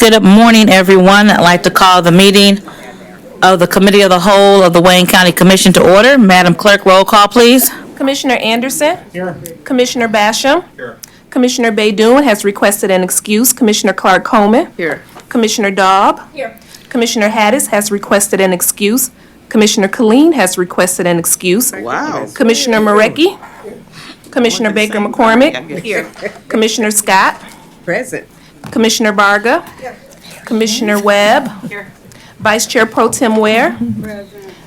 Good morning, everyone. I'd like to call the meeting of the Committee of the Whole of the Wayne County Commission to order. Madam Clerk, roll call, please. Commissioner Anderson. Here. Commissioner Basham. Here. Commissioner Baydoun has requested an excuse. Commissioner Clark Coleman. Here. Commissioner Daub. Here. Commissioner Hattis has requested an excuse. Commissioner Killeen has requested an excuse. Wow. Commissioner Marecki. Commissioner Baker McCormick. Here. Commissioner Scott. Present. Commissioner Barga. Commissioner Webb. Here. Vice Chair Pro Tem Ware.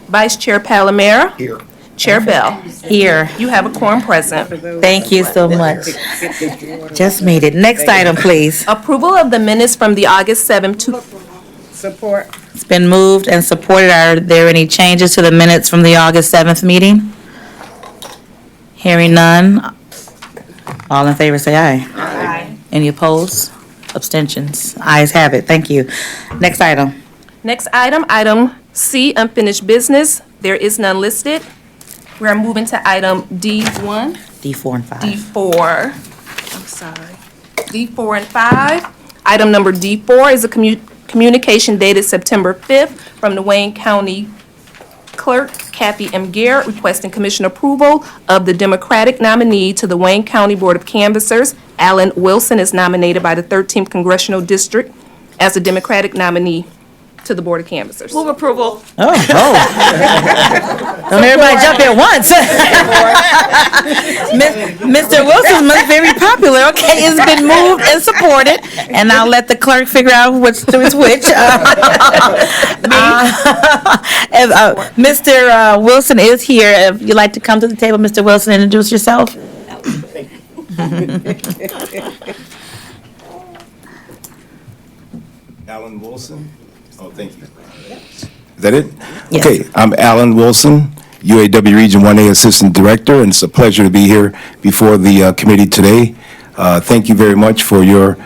Vice Chair Palomera. Here. Chair Bell. Here. You have a quorum present. Thank you so much. Just made it. Next item, please. Approval of the minutes from the August 7th, Support. It's been moved and supported. Are there any changes to the minutes from the August 7th meeting? Hearing none. All in favor, say aye. Aye. Any opposed? Abstentions? Ayes have it. Thank you. Next item. Next item, item C, unfinished business. There is none listed. We are moving to item D1, D4 and 5. D4. I'm sorry. D4 and 5. Item number D4 is a communication dated September 5th from the Wayne County Clerk Kathy M. Garrett requesting commission approval of the Democratic nominee to the Wayne County Board of Canvassers. Alan Wilson is nominated by the 13th Congressional District as a Democratic nominee to the Board of Canvassers. Move approval. Don't everybody jump at once. Mr. Wilson must be very popular. Okay, it's been moved and supported, and I'll let the clerk figure out which is which. Mr. Wilson is here. If you'd like to come to the table, Mr. Wilson, introduce yourself. Alan Wilson? Oh, thank you. Is that it? Yes. Okay, I'm Alan Wilson, UAW Region 1A Assistant Director, and it's a pleasure to be here before the committee today. Thank you very much for your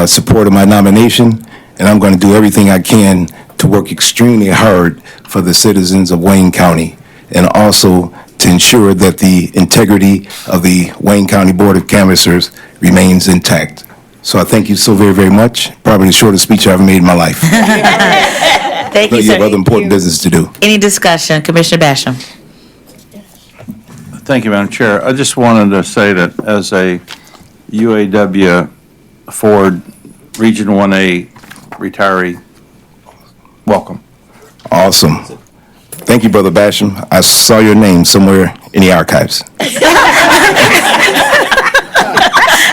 support of my nomination, and I'm going to do everything I can to work extremely hard for the citizens of Wayne County, and also to ensure that the integrity of the Wayne County Board of Canvassers remains intact. So I thank you so very, very much. Probably the shortest speech I ever made in my life. Thank you, You have sir. other important business to do. Any discussion? Commissioner Basham. Thank you, Madam Chair. I just wanted to say that as a UAW Ford Region 1A retiree, welcome. Awesome. Thank you, Brother Basham. I saw your name somewhere in the archives.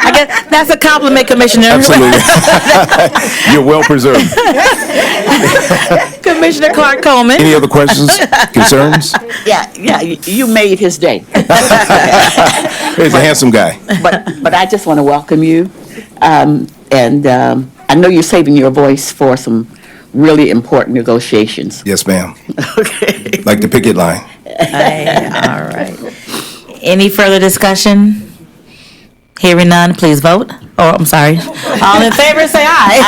I guess that's a compliment, Commissioner. Absolutely. You're well preserved. Commissioner Clark Coleman. Any other questions, concerns? Yeah, you made his day. He's a handsome guy. But I just want to welcome you. And I know you're saving your voice for some really important negotiations. Yes, ma'am. Okay. Like the picket line. All right. Any further discussion? Hearing none, please vote. Oh, I'm sorry. All in favor, say aye.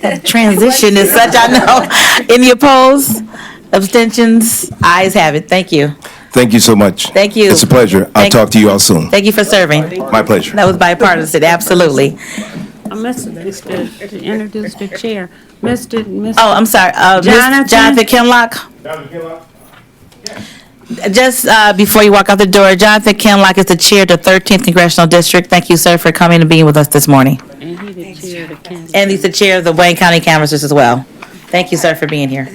Aye. Transition is such, I know. Any opposed? Abstentions? Ayes have it. Thank you. Thank you so much. Thank you. It's a pleasure. I'll Thank- talk to you all soon. Thank you for serving. My pleasure. That was bipartisan, absolutely. Mr. To introduce the chair, Mr. Oh, I'm sorry. Jonathan? Jonathan Kinlock? Just before you walk out the door, Jonathan Kinlock is the chair of the 13th Congressional District. Thank you, sir, for coming and being with us this morning. And he the chair of the council. And he's the chair of the Wayne County Canvassers as well. Thank you, sir, for being here.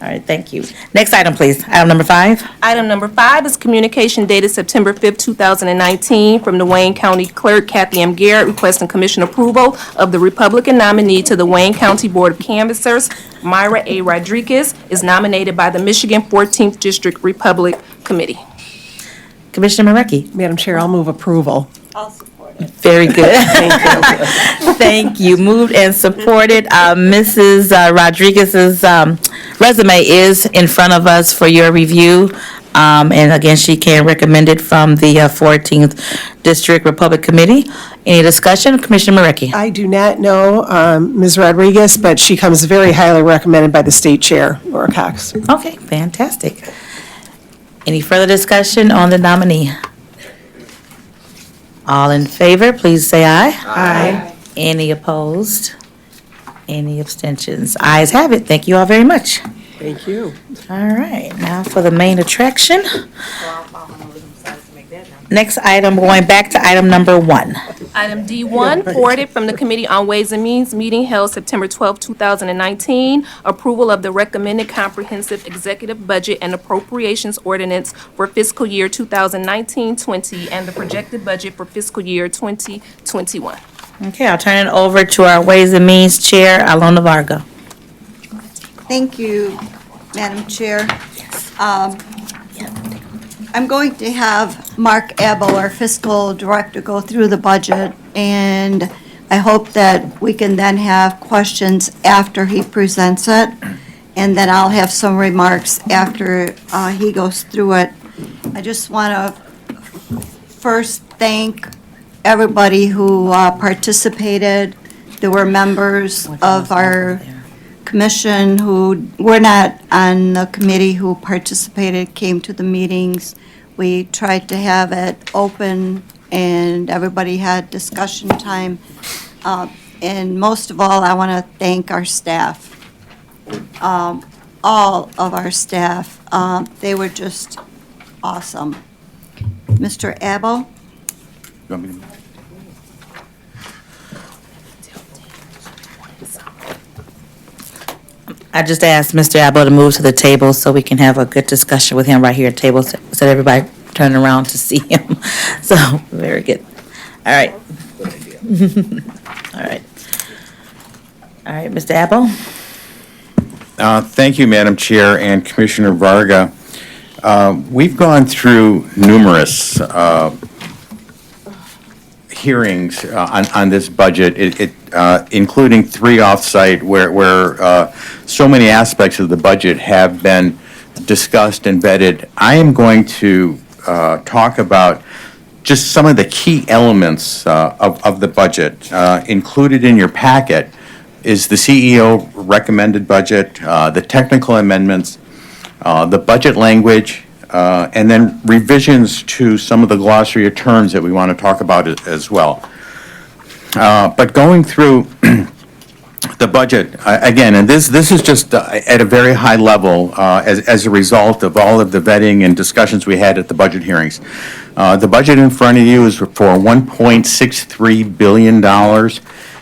All right, thank you. Next item, please. Item number 5. Item number 5 is communication dated September 5th, 2019, from the Wayne County Clerk Kathy M. Garrett requesting commission approval of the Republican nominee to the Wayne County Board of Canvassers. Myra A. Rodriguez is nominated by the Michigan 14th District Republic Committee. Commissioner Marecki. Madam Chair, I'll move approval. Very good. Thank you. Moved and supported. Mrs. Rodriguez's resume is in front of us for your review. And again, she can recommend it from the 14th District Republic Committee. Any discussion? Commissioner Marecki. I do not know Ms. Rodriguez, but she comes very highly recommended by the state chair, Laura Cox. Okay, fantastic. Any further discussion on the nominee? All in favor, please say aye. Aye. Any opposed? Any abstentions? Ayes have it. Thank you all very much. Thank you. All right, now for the main attraction. Next item, going back to item number 1. Item D1, forwarded from the Committee on Ways and Means, meeting held September 12, 2019, approval of the recommended comprehensive executive budget and appropriations ordinance for fiscal year 2019-20 and the projected budget for fiscal year 2021. Okay, I'll turn it over to our Ways and Means Chair, Alona Varga. Thank you, Madam Chair. I'm going to have Mark Abel, our fiscal director, go through the budget, and I hope that we can then have questions after he presents it, and then I'll have some remarks after he goes through it. I just want to first thank everybody who participated. There were members of our commission who were not on the committee who participated, came to the meetings. We tried to have it open and everybody had discussion time. And most of all, I want to thank our staff, all of our staff. They were just awesome. Mr. Abel? You want me to- I just asked Mr. Abel to move to the table so we can have a good discussion with him right here at the table, so everybody turn around to see him. So, very good. All right. All right. All right, Mr. Abel? Thank you, Madam Chair and Commissioner Varga. We've gone through numerous hearings on this budget, including 3 off-site where so many aspects of the budget have been discussed and vetted. I am going to talk about just some of the key elements of the budget. Included in your packet is the CEO recommended budget, the technical amendments, the budget language, and then revisions to some of the glossary of terms that we want to talk about as well. But going through the budget, again, and this is just at a very high level as a result of all of the vetting and discussions we had at the budget hearings. The budget in front of you is for $1.63 billion.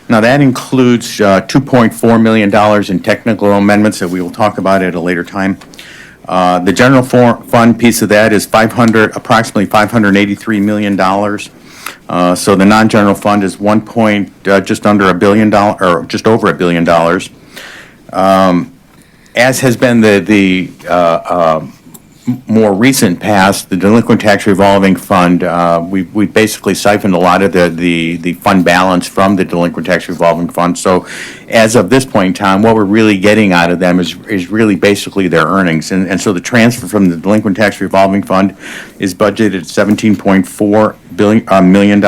Now, that includes $2.4 million in technical amendments that we will talk about at a later time. The general fund piece of that is approximately $583 million. So the non-general fund is just under $1 billion, or just over $1 billion. As has been the more recent past, the delinquent tax revolving fund, we basically siphoned a lot of the fund balance from the delinquent tax revolving fund. So as of this point in time, what we're really getting out of them is really basically their earnings. And so the transfer from the delinquent tax revolving fund is budgeted at $17.4 million.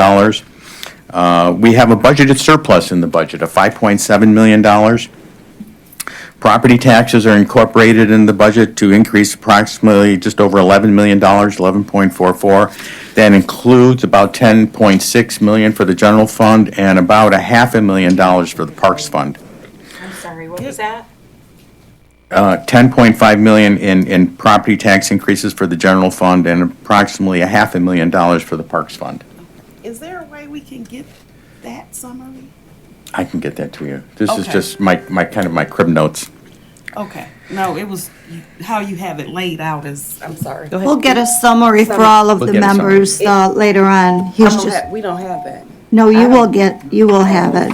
We have a budgeted surplus in the budget of $5.7 million. Property taxes are incorporated in the budget to increase approximately just over $11 million, 11.44. That includes about $10.6 million for the general fund and about $500,000 for the Parks Fund. I'm sorry, what was that? $10.5 million in property tax increases for the general fund and approximately $500,000 for the Parks Fund. Is there a way we can get that summary? I can get that to you. This is Okay. just my kind of my crib notes. Okay, no, it was, how you have it laid out is, I'm sorry. We'll get a summary for all of We'll the get a summary. members later on. He's just, We don't have that. no, you will have it.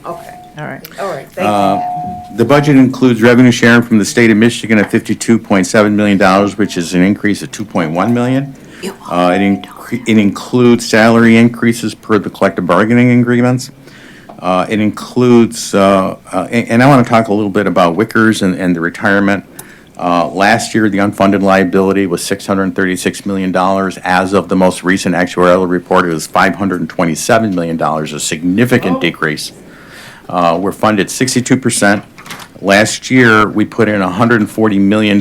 Okay, All right. all right, thank you. The budget includes revenue sharing from the state of Michigan of $52.7 million, which is an increase of $2.1 million. It includes salary increases per the collective bargaining agreements. It includes, and I want to talk a little bit about Wickers and the retirement. Last year, the unfunded liability was $636 million. As of the most recent actuarial report, it was $527 million, a significant decrease. We're funded 62%. Last year, we put in $140 million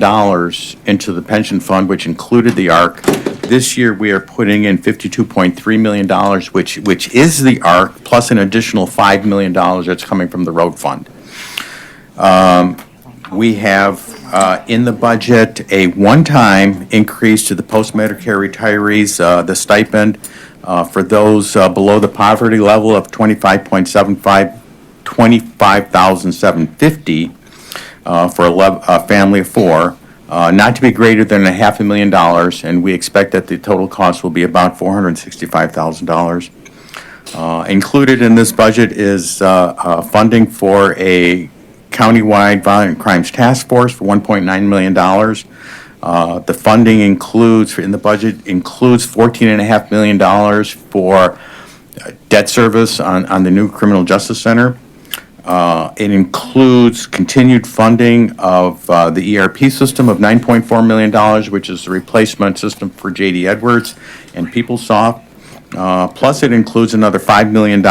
into the pension fund, which included the ARC. This year, we are putting in $52.3 million, which is the ARC, plus an additional $5 million that's coming from the road fund. We have in the budget a one-time increase to the post-Medicare retirees, the stipend for those below the poverty level of $25,750 for a family of four, not to be greater than $500,000, and we expect that the total cost will be about $465,000. Included in this budget is funding for a countywide violent crimes task force for $1.9 million. The funding includes, in the budget, includes $14.5 million for debt service on the new criminal justice center. It includes continued funding of the ERP system of $9.4 million, which is the replacement system for J.D. Edwards and PeopleSoft. Plus, it includes another $5 million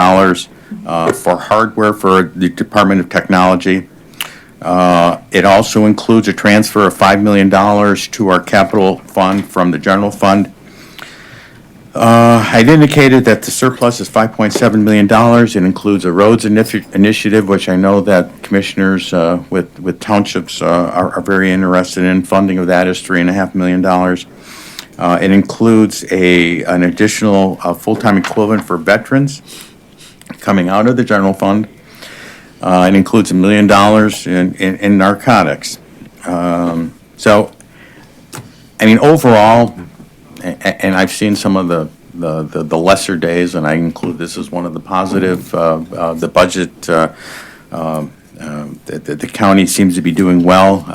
for hardware for the Department of Technology. It also includes a transfer of $5 million to our capital fund from the general fund. I'd indicated that the surplus is $5.7 million. It includes a roads initiative, which I know that commissioners with townships are very interested in. Funding of that is $3.5 million. It includes an additional full-time equivalent for veterans coming out of the general fund. It includes $1 million in narcotics. So, I mean, overall, and I've seen some of the lesser days, and I include this as one of the positive. The budget, the county seems to be doing well.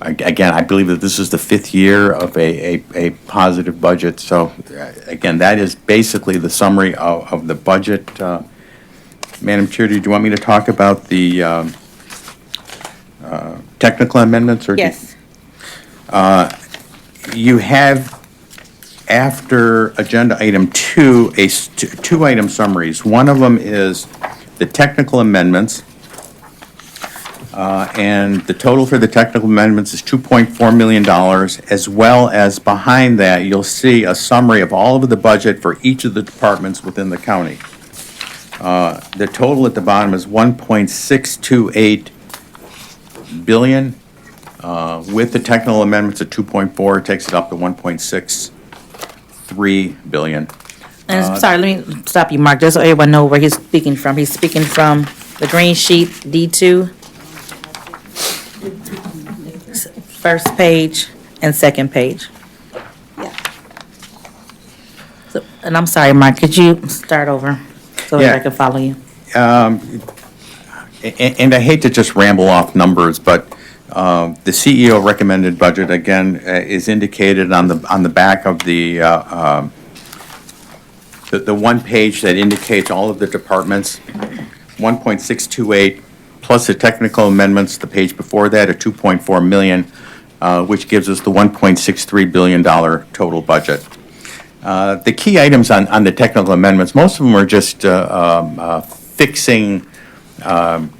Again, I believe that this is the fifth year of a positive budget. So, again, that is basically the summary of the budget. Madam Chair, did you want me to talk about the technical amendments? Or Yes. You have, after agenda item 2, two item summaries. One of them is the technical amendments, and the total for the technical amendments is $2.4 million, as well as behind that, you'll see a summary of all of the budget for each of the departments within the county. The total at the bottom is $1.628 billion. With the technical amendments at 2.4, it takes it up to 1.63 billion. And sorry, let me stop you, Mark, just so everyone know where he's speaking from. He's speaking from the green sheet, D2, first page and second page. Yeah. So, and I'm sorry, Mark, could you start over so that I Yeah. can follow you? And I hate to just ramble off numbers, but the CEO recommended budget, again, is indicated on the back of the one page that indicates all of the departments, 1.628, plus the technical amendments, the page before that, at 2.4 million, which gives us the $1.63 billion total budget. The key items on the technical amendments, most of them are just fixing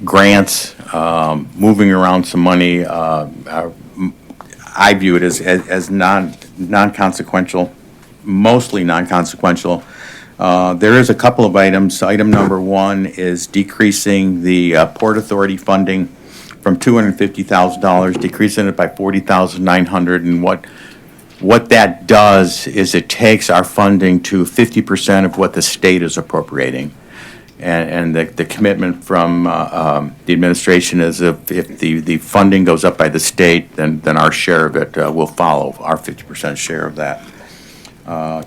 grants, moving around some money. I view it as non-consequential, mostly non-consequential. There is a couple of items. Item number 1 is decreasing the Port Authority funding from $250,000, decreasing it by $40,900. And what that does is it takes our funding to 50% of what the state is appropriating. And the commitment from the administration is if the funding goes up by the state, then our share of it will follow, our 50% share of that.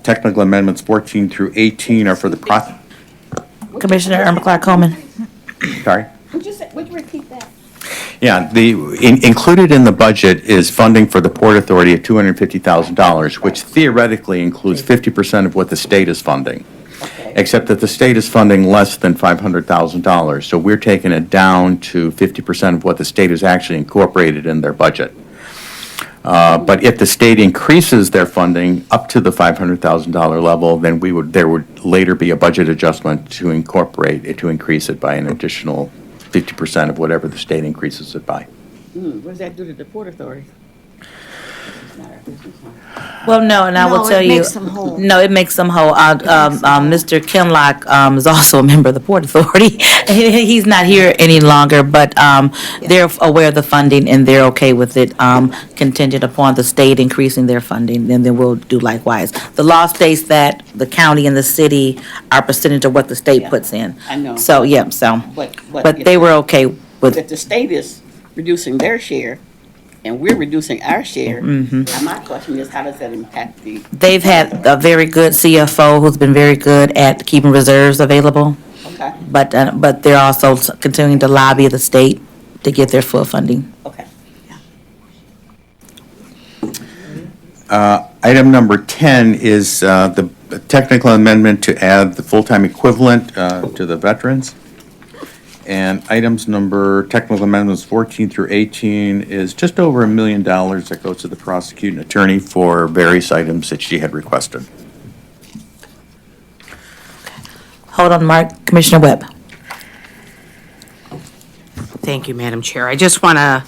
Technical amendments 14 through 18 are for the Commissioner Irma Clark Coleman. sorry? Would you repeat that? Yeah, included in the budget is funding for the Port Authority at $250,000, which theoretically includes 50% of what the state is funding. Except that the state is funding less than $500,000. So we're taking it down to 50% of what the state has actually incorporated in their budget. But if the state increases their funding up to the $500,000 level, then there would later be a budget adjustment to incorporate it, to increase it by an additional 50% of whatever the state increases it by. What does that do to the Port Authority? Well, no, and I will No, tell it you. makes them whole. No, it makes them whole. Mr. Kinlock is also a member of the Port Authority. He's not here any longer, but they're aware of the funding and they're okay with it, contingent upon the state increasing their funding, and then we'll do likewise. The law states that the county and the city are percentage of what the state puts in. I know. So, yeah, so, But but they were okay with, If the state is reducing their share and we're reducing our share, and my question is, how does that impact the? they've had a very good CFO who's been very good at keeping reserves available. Okay, But they're also continuing to lobby the state to get their full funding. okay. Item number 10 is the technical amendment to add the full-time equivalent to the veterans. And items number, technical amendments 14 through 18 is just over $1 million that goes to the prosecuting attorney for various items that she had requested. Hold on, Mark. Commissioner Webb. Thank you, Madam Chair. I just want to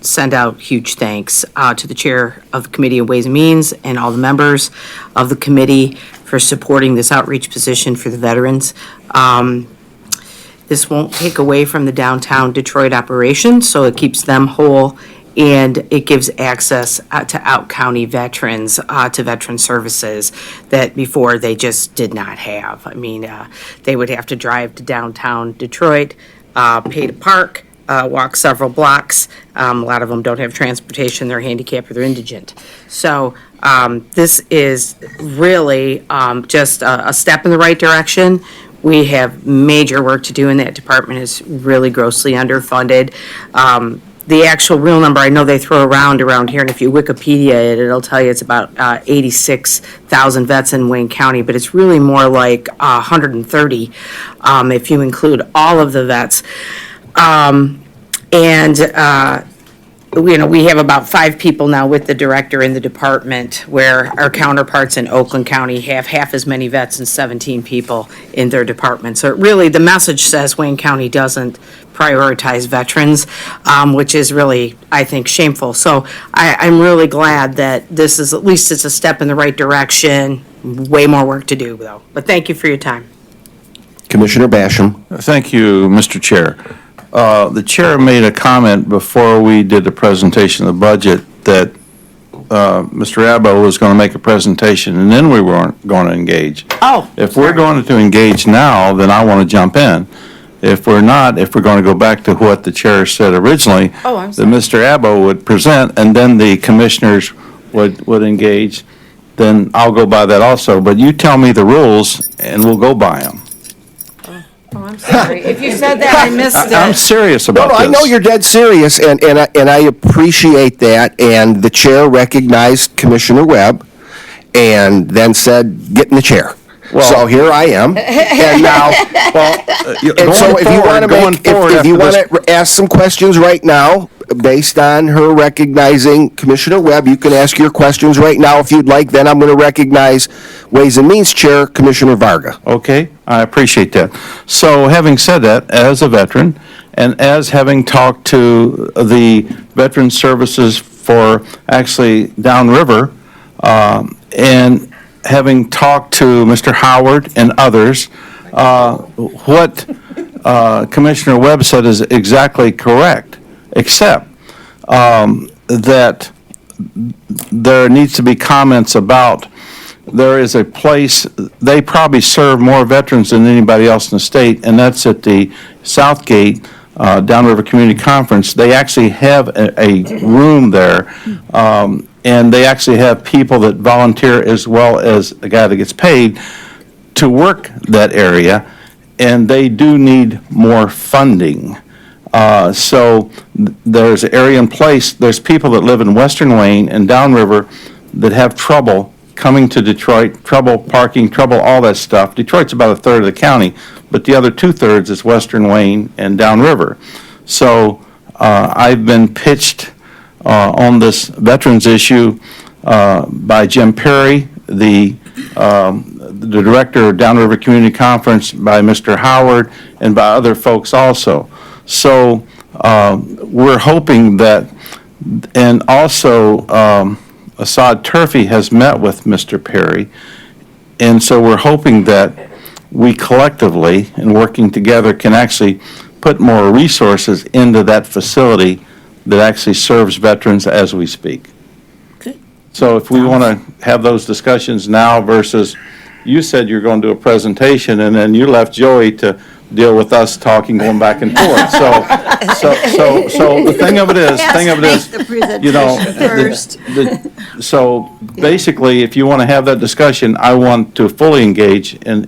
send out huge thanks to the Chair of the Committee on Ways and Means and all the members of the committee for supporting this outreach position for the veterans. This won't take away from the downtown Detroit operation, so it keeps them whole, and it gives access to out-county veterans to veteran services that before they just did not have. I mean, they would have to drive to downtown Detroit, pay to park, walk several blocks. A lot of them don't have transportation, they're handicapped or they're indigent. So this is really just a step in the right direction. We have major work to do, and that department is really grossly underfunded. The actual real number, I know they throw around here, and if you Wikipedia it, it'll tell you it's about 86,000 vets in Wayne County, but it's really more like 130 if you include all of the vets. We have about 5 people now with the director in the department, where our counterparts in Oakland County have half as many vets and 17 people in their department. So really, the message says Wayne County doesn't prioritize veterans, which is really, I think, shameful. So I'm really glad that this is, at least it's a step in the right direction. Way more work to do, though. But thank you for your time. Commissioner Basham. Thank you, Mr. Chair. The chair made a comment before we did the presentation of the budget that Mr. Abbo was going to make a presentation and then we weren't going to engage. Oh. If we're going to engage now, then I want to jump in. If we're not, if we're going to go back to what the chair said originally, I'm that Mr. Abbo would present and then the commissioners would engage, then I'll go by that also. But you tell me the rules and we'll go by them. Oh, I'm sorry. If you said that, I missed it. I'm serious No, about this. I know you're dead serious, and I appreciate that, and the chair recognized Commissioner Webb and then said, get in the chair. So here I am, and now, and so if you want to make, if you want to ask some questions right now, based on her recognizing Commissioner Webb, you can ask your questions right now if you'd like, then I'm going to recognize Ways and Means Chair, Commissioner Varga. Okay, I appreciate that. So having said that, as a veteran, and as having talked to the Veteran Services for actually downriver, and having talked to Mr. Howard and others, what Commissioner Webb said is exactly correct, except that there needs to be comments about, there is a place, they probably serve more veterans than anybody else in the state, and that's at the Southgate Downriver Community Conference. They actually have a room there, and they actually have people that volunteer as well as a guy that gets paid to work that area, and they do need more funding. So there's an area in place, there's people that live in Western Wayne and downriver that have trouble coming to Detroit, trouble parking, trouble all that stuff. Detroit's about a third of the county, but the other 2/3 is Western Wayne and downriver. So I've been pitched on this veterans issue by Jim Perry, the director of Downriver Community Conference, by Mr. Howard, and by other folks also. So we're hoping that And also, Assad Turfy has met with Mr. Perry, and so we're hoping that we collectively, and working together, can actually put more resources into that facility that actually serves veterans as we speak. Good. So if we want to have those discussions now versus, you said you're going to do a presentation, and then you left Joey to deal with us talking, going back and forth. So the thing of it is, you know, so basically, if you want to have that discussion, I want to fully engage in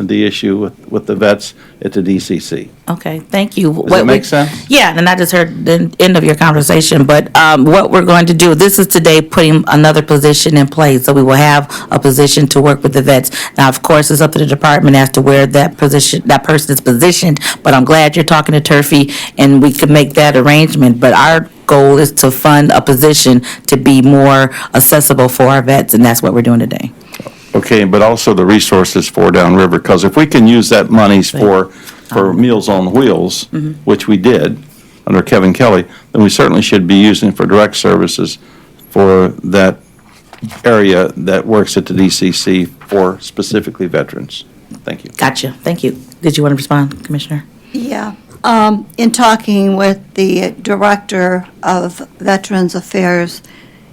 the issue with the vets at the DCC. Okay, thank you. Does that make sense? Yeah, and I just heard the end of your conversation, but what we're going to do, this is today putting another position in place, so we will have a position to work with the vets. Now, of course, it's up to the department as to where that position, that person is positioned, but I'm glad you're talking to Turfy, and we could make that arrangement, but our goal is to fund a position to be more accessible for our vets, and that's what we're doing today. Okay, but also the resources for downriver, because if we can use that monies for Meals on Wheels, which we did under Kevin Kelly, then we certainly should be using it for direct services for that area that works at the DCC for specifically veterans. Thank you. Gotcha, thank you. Did you want to respond, Commissioner? Yeah. In talking with the Director of Veterans Affairs,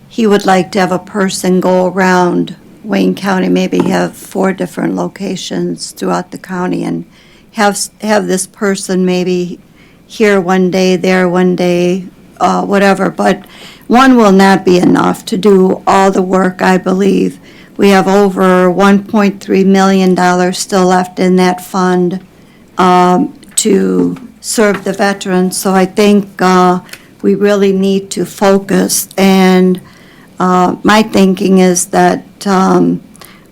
he would like to have a person go around Wayne County, maybe have 4 different locations throughout the county, and have this person maybe here one day, there one day, whatever. But one will not be enough to do all the work, I believe. We have over $1.3 million still left in that fund to serve the veterans. So I think we really need to focus. And my thinking is that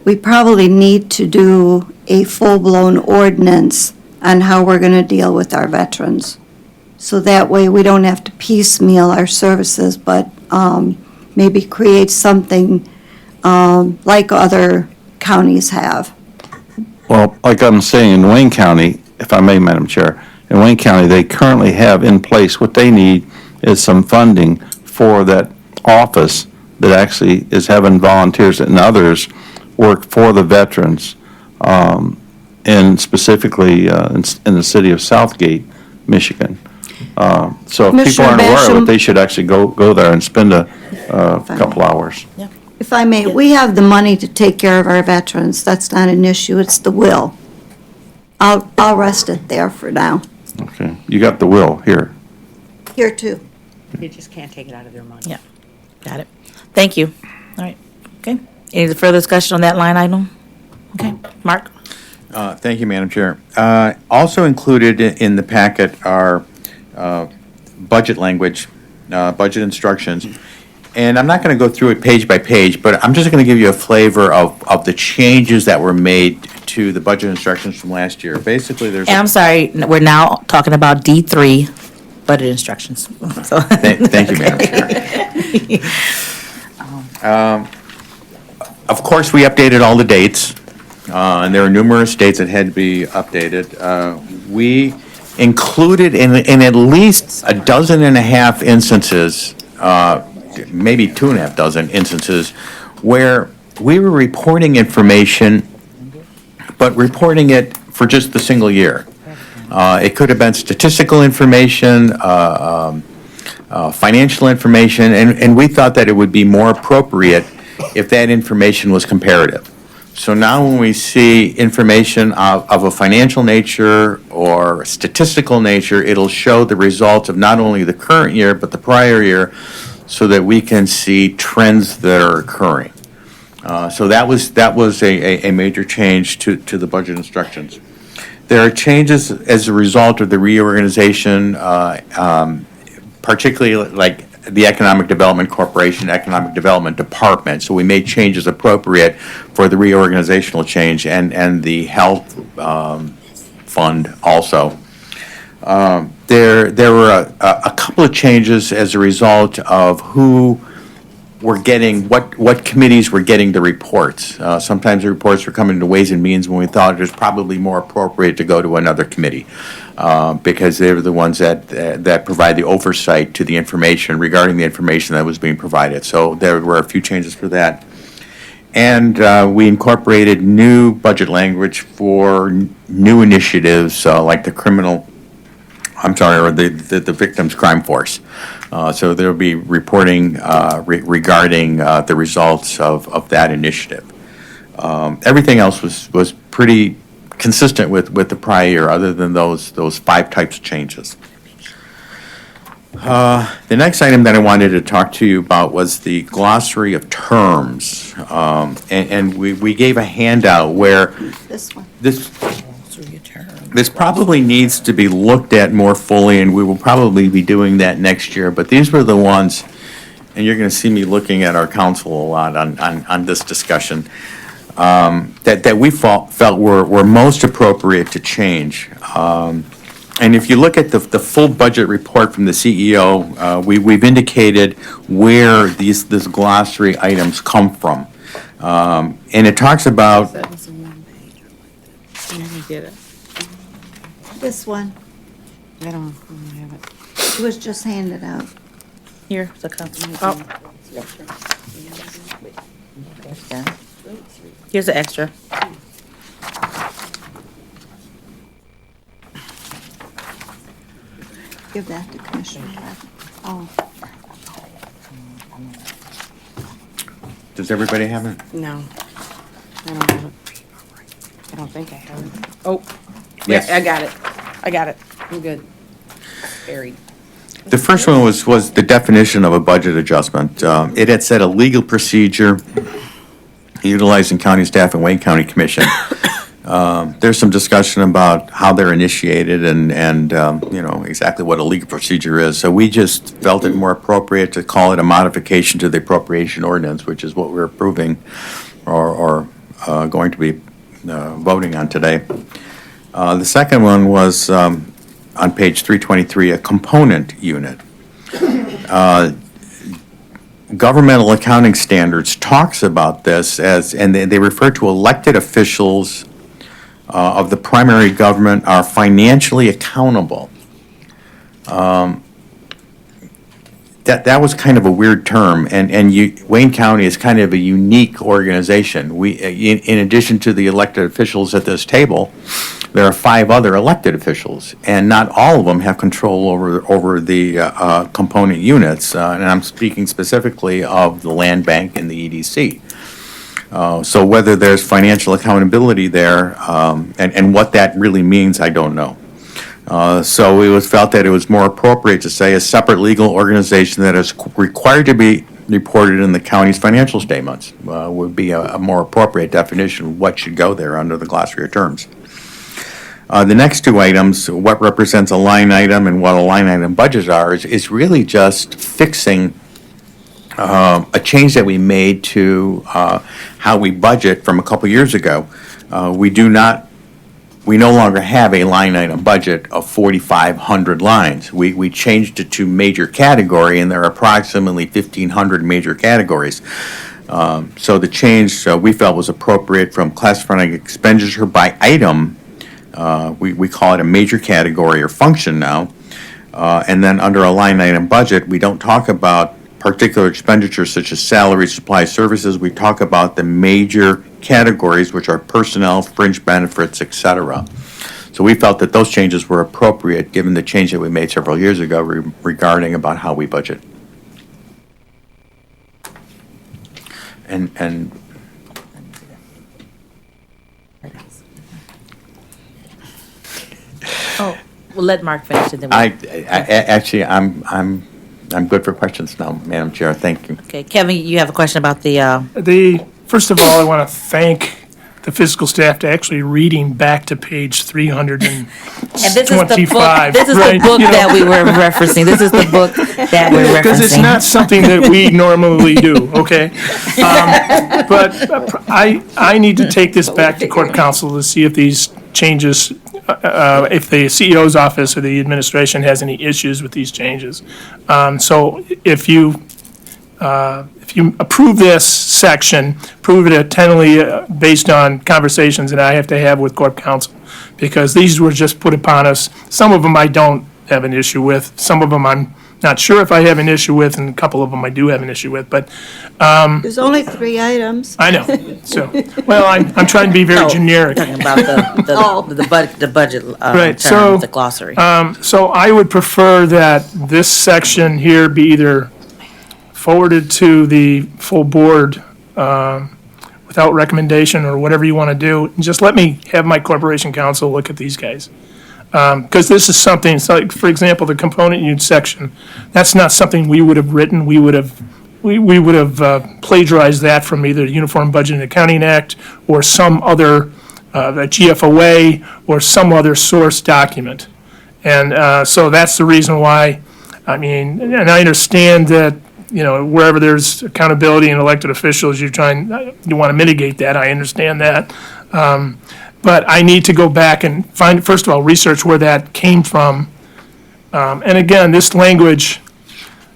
we probably need to do a full-blown ordinance on how we're going to deal with our veterans. So that way we don't have to piecemeal our services, but maybe create something like other counties have. Well, like I'm saying, in Wayne County, if I may, Madam Chair, in Wayne County, they currently have in place, what they need is some funding for that office that actually is having volunteers and others work for the veterans, and specifically in the city of Southgate, Michigan. So if people aren't aware of it, they should actually go there and spend a couple hours. If I may, we have the money to take care of our veterans. That's not an issue, it's the will. I'll rest it there for now. Okay, you got the will here. Here too. You just can't take it out of their money. Yeah, got it. Thank you. All right, okay. Any further discussion on that line item? Okay, Mark? Thank you, Madam Chair. Also included in the packet are budget language, budget instructions. And I'm not going to go through it page by page, but I'm just going to give you a flavor of the changes that were made to the budget instructions from last year. Basically, there's... And I'm sorry, we're now talking about D3, budget instructions. So- Thank you, Madam Chair. Of course, we updated all the dates, and there are numerous dates that had to be updated. We included in at least a dozen and a half instances, maybe 2.5 dozen instances, where we were reporting information, but reporting it for just the single year. It could have been statistical information, financial information, and we thought that it would be more appropriate if that information was comparative. So now when we see information of a financial nature or statistical nature, it'll show the results of not only the current year, but the prior year, so that we can see trends that are occurring. So that was a major change to the budget instructions. There are changes as a result of the reorganization, particularly like the Economic Development Corporation, Economic Development Department. So we made changes appropriate for the reorganizational change and the health fund also. There were a couple of changes as a result of who were getting, what committees were getting the reports. Sometimes the reports were coming to Ways and Means when we thought it was probably more appropriate to go to another committee, because they were the ones that provide the oversight to the information regarding the information that was being provided. So there were a few changes for that. And we incorporated new budget language for new initiatives like the the Victims Crime Force. So there'll be reporting regarding the results of that initiative. Everything else was pretty consistent with the prior year, other than those 5 types of changes. The next item that I wanted to talk to you about was the glossary of terms. And we gave a handout where This one. this probably needs to be looked at more fully, and we will probably be doing that next year. But these were the ones, and you're going to see me looking at our council a lot on this discussion, that we felt were most appropriate to change. And if you look at the full budget report from the CEO, we've indicated where this glossary items come from. And it talks about, This one. I don't have it. It was just handed out. Here, the copy. Here's the extra. Give that to Commissioner Bratton. Oh, does everybody have it? No, I don't have it. I don't think I have it. Oh, Yes. yeah, I got it. I got it. I'm good. Buried. The first one was the definition of a budget adjustment. It had said a legal procedure utilizing county staff and Wayne County Commission. There's some discussion about how they're initiated and exactly what a legal procedure is. So we just felt it more appropriate to call it a modification to the appropriation ordinance, which is what we're approving or going to be voting on today. The second one was on page 323, a component unit. Governmental accounting standards talks about this and they refer to elected officials of the primary government are financially accountable. That was kind of a weird term, and Wayne County is kind of a unique organization. In addition to the elected officials at this table, there are 5 other elected officials, and not all of them have control over the component units. And I'm speaking specifically of the land bank and the EDC. So whether there's financial accountability there, and what that really means, I don't know. So it was felt that it was more appropriate to say a separate legal organization that is required to be reported in the county's financial statements would be a more appropriate definition of what should go there under the glossary of terms. The next 2 items, what represents a line item and what a line item budgets are, is really just fixing a change that we made to how we budget from a couple years ago. We no longer have a line item budget of 4,500 lines. We changed it to major category, and there are approximately 1,500 major categories. So the change we felt was appropriate from classifying expenditure by item. We call it a major category or function now. And then under a line item budget, we don't talk about particular expenditures such as salary, supply, services. We talk about the major categories, which are personnel, fringe benefits, etc. So we felt that those changes were appropriate given the change that we made several years ago regarding about how we budget. And We'll let Mark finish and then actually, I'm good for questions now, Madam Chair. Thank you. Okay, Kevin, you have a question about the, First of all, I want to thank the fiscal staff to actually reading back to page 325. and this is the book, this is the book that we were referencing. This is the book that we're referencing. Because it's not something that we normally do, okay? But I need to take this back to court counsel to see if these changes, if the CEO's office or the administration has any issues with these changes. So if if you approve this section, prove it attentively based on conversations that I have to have with Corp Counsel, because these were just put upon us. Some of them I don't have an issue with, some of them I'm not sure if I have an issue with, and a couple of them I do have an issue with, but There's only 3 items. I know, so, well, I'm trying to be very generic. Talking about the budget Right, so, terms, the glossary. So I would prefer that this section here be either forwarded to the full board without recommendation or whatever you want to do. And just let me have my corporation counsel look at these guys. Because this is something, it's like, for example, the component unit section, that's not something we would have written. We would have plagiarized that from either the Uniform Budget and Accounting Act or some other, the GFOA or some other source document. And so that's the reason why, I mean, and I understand that, you know, wherever there's accountability in elected officials, you want to mitigate that. I understand that. But I need to go back and find, first of all, research where that came from. And again, this language,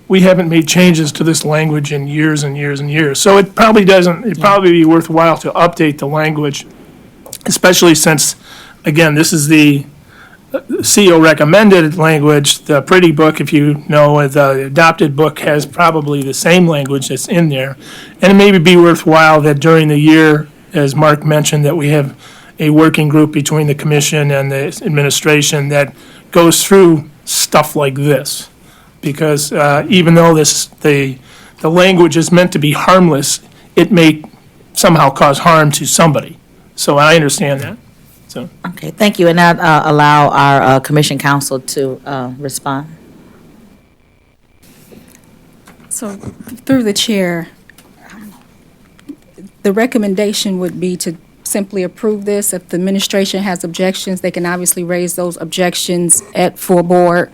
we haven't made changes to this language in years and years and years. So it probably it'd probably be worthwhile to update the language, especially since, again, this is the CEO recommended language. The pretty book, if you know, the adopted book has probably the same language that's in there. And it may be worthwhile that during the year, as Mark mentioned, that we have a working group between the commission and the administration that goes through stuff like this. Because even though the language is meant to be harmless, it may somehow cause harm to somebody. So I understand that. So. Okay, thank you. And now allow our commission counsel to respond. So through the chair, the recommendation would be to simply approve this. If the administration has objections, they can obviously raise those objections at full board.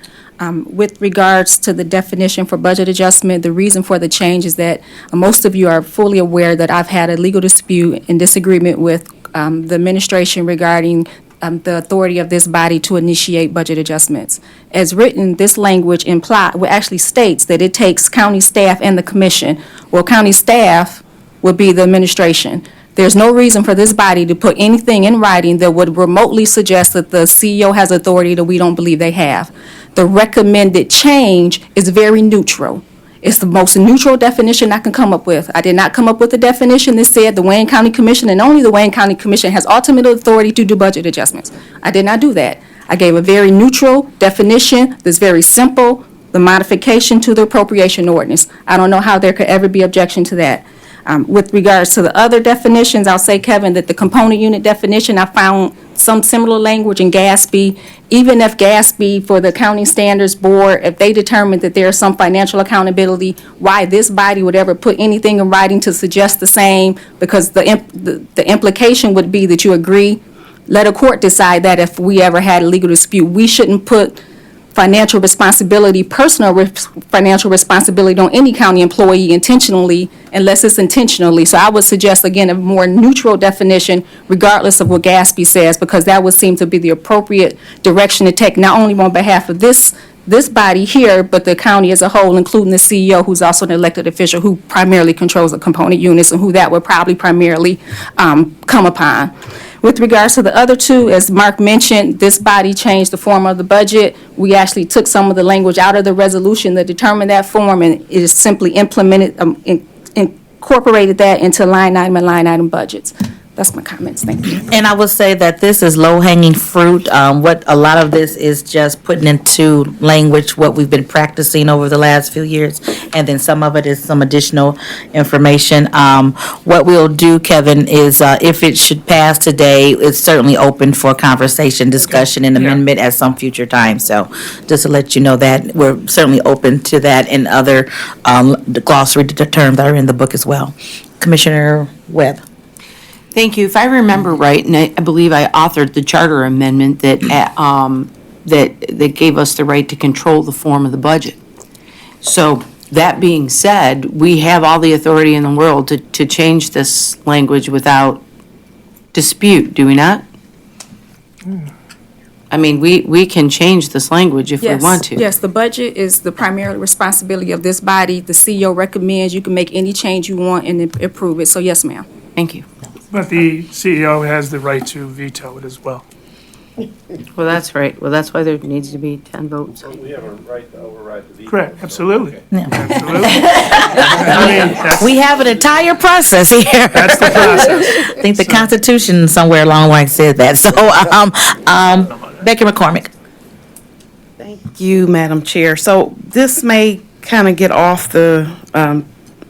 With regards to the definition for budget adjustment, the reason for the change is that most of you are fully aware that I've had a legal dispute and disagreement with the administration regarding the authority of this body to initiate budget adjustments. As written, this language actually states that it takes county staff and the commission. Well, county staff would be the administration. There's no reason for this body to put anything in writing that would remotely suggest that the CEO has authority that we don't believe they have. The recommended change is very neutral. It's the most neutral definition I can come up with. I did not come up with a definition that said the Wayne County Commission and only the Wayne County Commission has ultimate authority to do budget adjustments. I did not do that. I gave a very neutral definition that's very simple, the modification to the appropriation ordinance. I don't know how there could ever be objection to that. With regards to the other definitions, I'll say, Kevin, that the component unit definition, I found some similar language in GASB. Even if GASB, for the Accounting Standards Board, if they determined that there's some financial accountability, why this body would ever put anything in writing to suggest the same, because the implication would be that you agree. Let a court decide that if we ever had a legal dispute. We shouldn't put financial responsibility, financial responsibility on any county employee intentionally unless it's intentionally. So I would suggest, again, a more neutral definition regardless of what GASB says, because that would seem to be the appropriate direction to take, not only on behalf of this body here, but the county as a whole, including the CEO, who's also an elected official who primarily controls the component units and who that would probably primarily come upon. With regards to the other two, as Mark mentioned, this body changed the form of the budget. We actually took some of the language out of the resolution that determined that form, and it is simply implemented, incorporated that into line item budgets. That's my comments. Thank you. And I would say that this is low-hanging fruit. What a lot of this is just putting into language what we've been practicing over the last few years, and then some of it is some additional information. What we'll do, Kevin, is if it should pass today, it's certainly open for conversation, discussion, and amendment at some future time. So just to let you know that we're certainly open to that, and other the glossary terms that are in the book as well. Commissioner Webb. Thank you. If I remember right, and I believe I authored the charter amendment that that gave us the right to control the form of the budget. So that being said, we have all the authority in the world to change this language without dispute, do we not? I mean, we can change this language if we Yes, want to. Yes, the budget is the primary responsibility of this body. The CEO recommends, you can make any change you want and approve it. So yes, ma'am. Thank you. But the CEO has the right to veto it as well. Well, that's right. Well, that's why there needs to be 10 votes. We have a right to override the veto. Correct, absolutely. Yeah. Absolutely. I mean, that's, We have an entire process here. that's the process. I think the Constitution somewhere along the line said that. So, Becky McCormick. Thank you, Madam Chair. So this may kind of get off the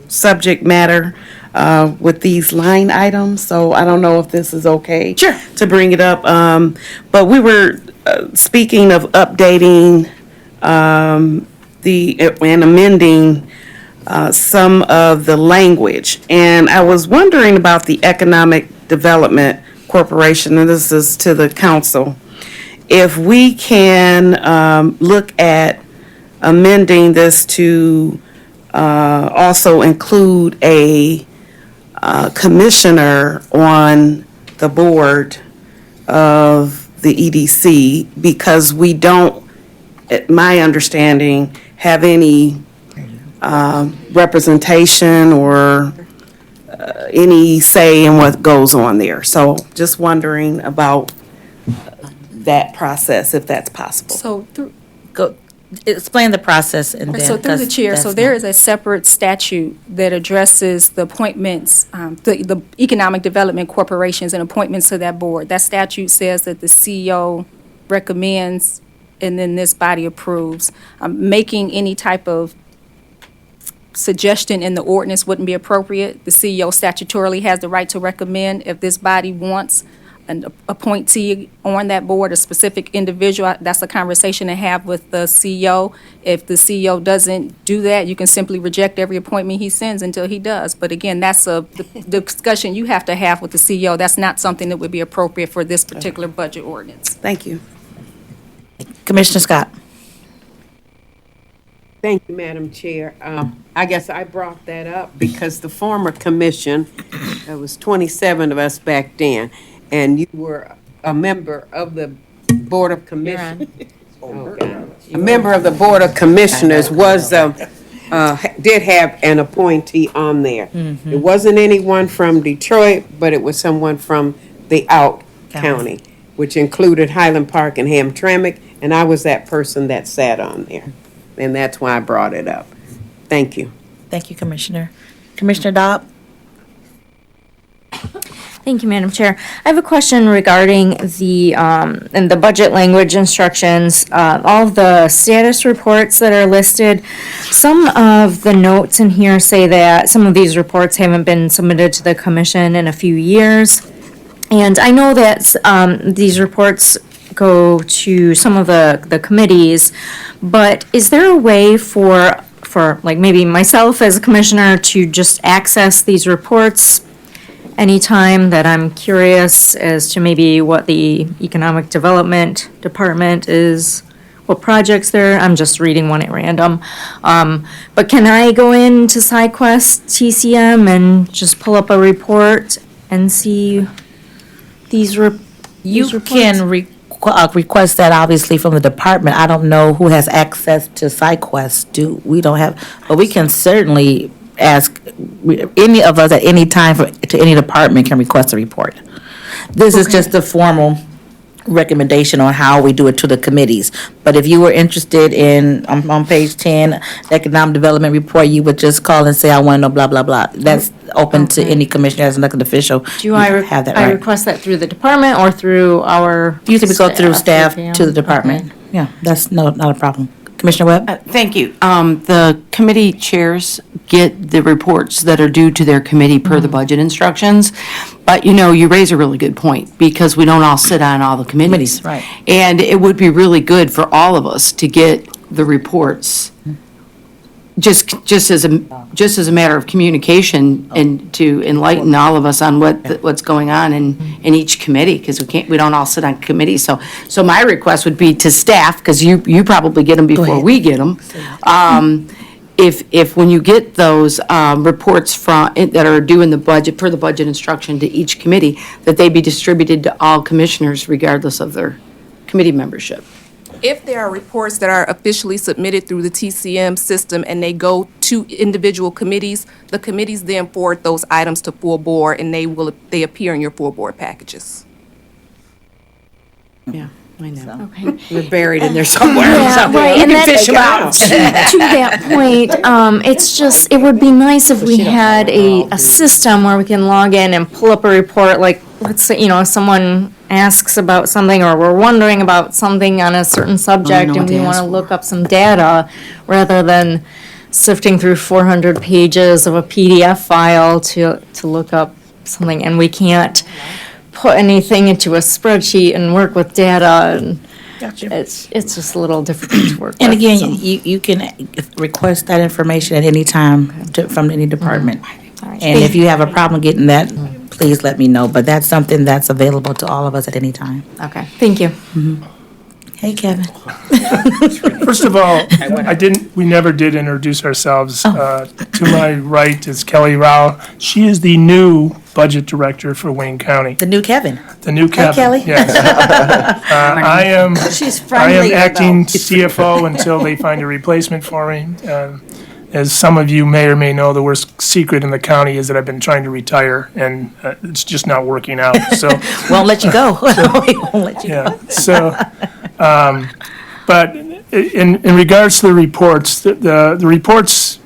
subject matter with these line items, so I don't know if this is okay. Sure. To bring it up, but we were speaking of updating and amending some of the language, and I was wondering about the Economic Development Corporation, and this is to the council. If we can look at amending this to also include a commissioner on the board of the EDC, because we don't, my understanding, have any representation or any say in what goes on there. So just wondering about that process, if that's possible. So through, Go, explain the process and then. So through the 'cause chair, so that's there not- is a separate statute that addresses the appointments, the Economic Development Corporations and appointments to that board. That statute says that the CEO recommends and then this body approves. Making any type of suggestion in the ordinance wouldn't be appropriate. The CEO statutorily has the right to recommend. If this body wants an appointee on that board, a specific individual, that's a conversation to have with the CEO. If the CEO doesn't do that, you can simply reject every appointment he sends until he does. But again, that's the discussion you have to have with the CEO. That's not something that would be appropriate for this particular budget ordinance. Thank you. Commissioner Scott. Thank you, Madam Chair. I guess I brought that up because the former commission, there was 27 of us back then, and you were a member of the Board of Commissioners. A member of the Board of Commissioners was, did have an appointee on there. It wasn't anyone from Detroit, but it was someone from the out county, which included Highland Park and Hamtramck, and I was that person that sat on there. And that's why I brought it up. Thank you. Thank you, Commissioner. Commissioner Dobb? Thank you, Madam Chair. I have a question regarding the, in the budget language instructions, all of the status reports that are listed. Some of the notes in here say that some of these reports haven't been submitted to the commission in a few years. And I know that, these reports go to some of the committees, but is there a way for like maybe myself as a commissioner to just access these reports anytime that I'm curious as to maybe what the Economic Development Department is, what projects they're, I'm just reading one at random. But can I go into SideQuest TCM and just pull up a report and see these You can request that obviously from the department. I don't know who has access to SideQuest. We don't have, but we can certainly ask, any of us at any time to any department can request a report. This is just a formal recommendation on how we do it to the committees. But if you were interested in, on page 10, Economic Development Report, you would just call and say, I want to know blah, blah, blah. That's open to any commissioner as an elected official. Do I have that I right. request that through the department or through our? Usually we go through staff PM? to the department. Yeah, that's not a problem. Commissioner Webb? Thank you. The committee chairs get the reports that are due to their committee per the budget instructions. But, you raise a really good point, because we don't all sit on all the committees. Right. And it would be really good for all of us to get the reports, just as a matter of communication, and to enlighten all of us on what's going on in each committee, because we don't all sit on committees. So my request would be to staff, because you probably get them before we get them. If when you get those reports that are due in the budget, per the budget instruction to each committee, that they be distributed to all commissioners regardless of their committee membership? If there are reports that are officially submitted through the TCM system and they go to individual committees, the committees then forward those items to full board and they appear in your full board packages. Yeah, I know. Okay. They're buried in there somewhere. Yeah, right, You and can that- fish them out. To that point, it's just, it would be nice if we had a system where we can log in and pull up a report, like, let's say, if someone asks about something, or we're wondering about something on a certain subject, and we want to look up some data, rather than sifting through 400 pages of a PDF file to look up something, and we can't put anything into a spreadsheet and work with data, and it's just a little difficult to work with. And again, so. you can request that information at any time from any department. All right. And if you have a problem getting that, please let me know. But that's something that's available to all of us at any time. Okay, thank you. Hey, Kevin. First of all, we never did introduce ourselves. To my right is Kelly Rao. She is the new budget director for Wayne County. The new Kevin. The new Kevin. Kelly. Yes. I am. She's I friendly, am acting though. CFO until they find a replacement for me. As some of you may or may know, the worst secret in the county is that I've been trying to retire, and it's just not working out. So. Won't let you go. We won't let you go. Yeah, so, but in regards to the reports, the reports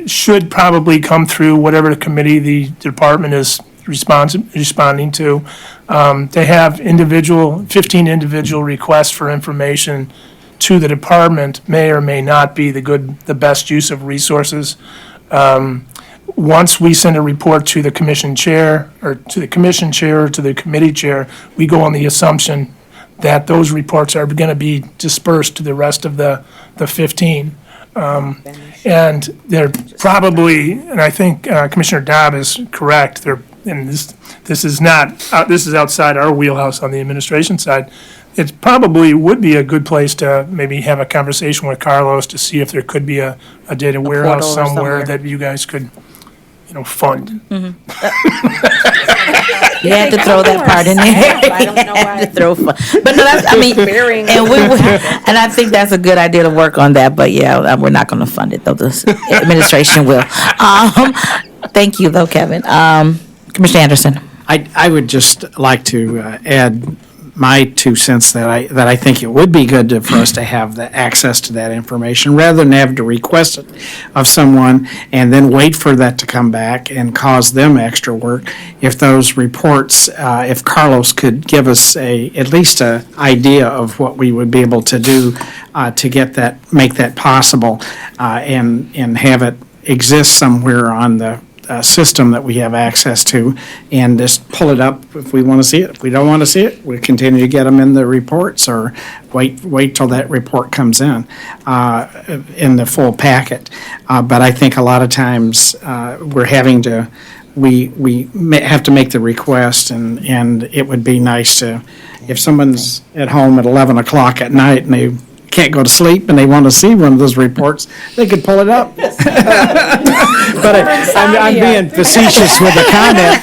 should probably come through whatever committee the department is responding to. They have 15 individual requests for information to the department, may or may not be the best use of resources. Once we send a report to the commission chair, or to the commission chair, or to the committee chair, we go on the assumption that those reports are going to be dispersed to the rest of the 15. And they're probably, and I think Commissioner Dobb is correct, this is outside our wheelhouse on the administration side. It probably would be a good place to maybe have a conversation with Carlos to see if there could be a data warehouse portal or somewhere somewhere. that you guys could, fund. You had to throw that part in there. I don't know You why. had to throw fun. But no, that's, I mean, Burying and and I think that's a good idea to work on that, but yeah, we're not gonna fund it, though, the administration will. Thank you, though, Kevin. Commissioner Anderson. I would just like to add my 2 cents that I think it would be good for us to have the access to that information, rather than have to request it of someone and then wait for that to come back and cause them extra work. If those reports, if Carlos could give us at least an idea of what we would be able to do to make that possible, and have it exist somewhere on the system that we have access to, and just pull it up if we want to see it. If we don't want to see it, we continue to get them in the reports, or wait till that report comes in the full packet. But I think a lot of times we're having to, we have to make the request, and it would be nice to, if someone's at home at 11 o'clock at night and they can't go to sleep and they want to see one of those reports, they could pull it up. But I'm being facetious with the comment,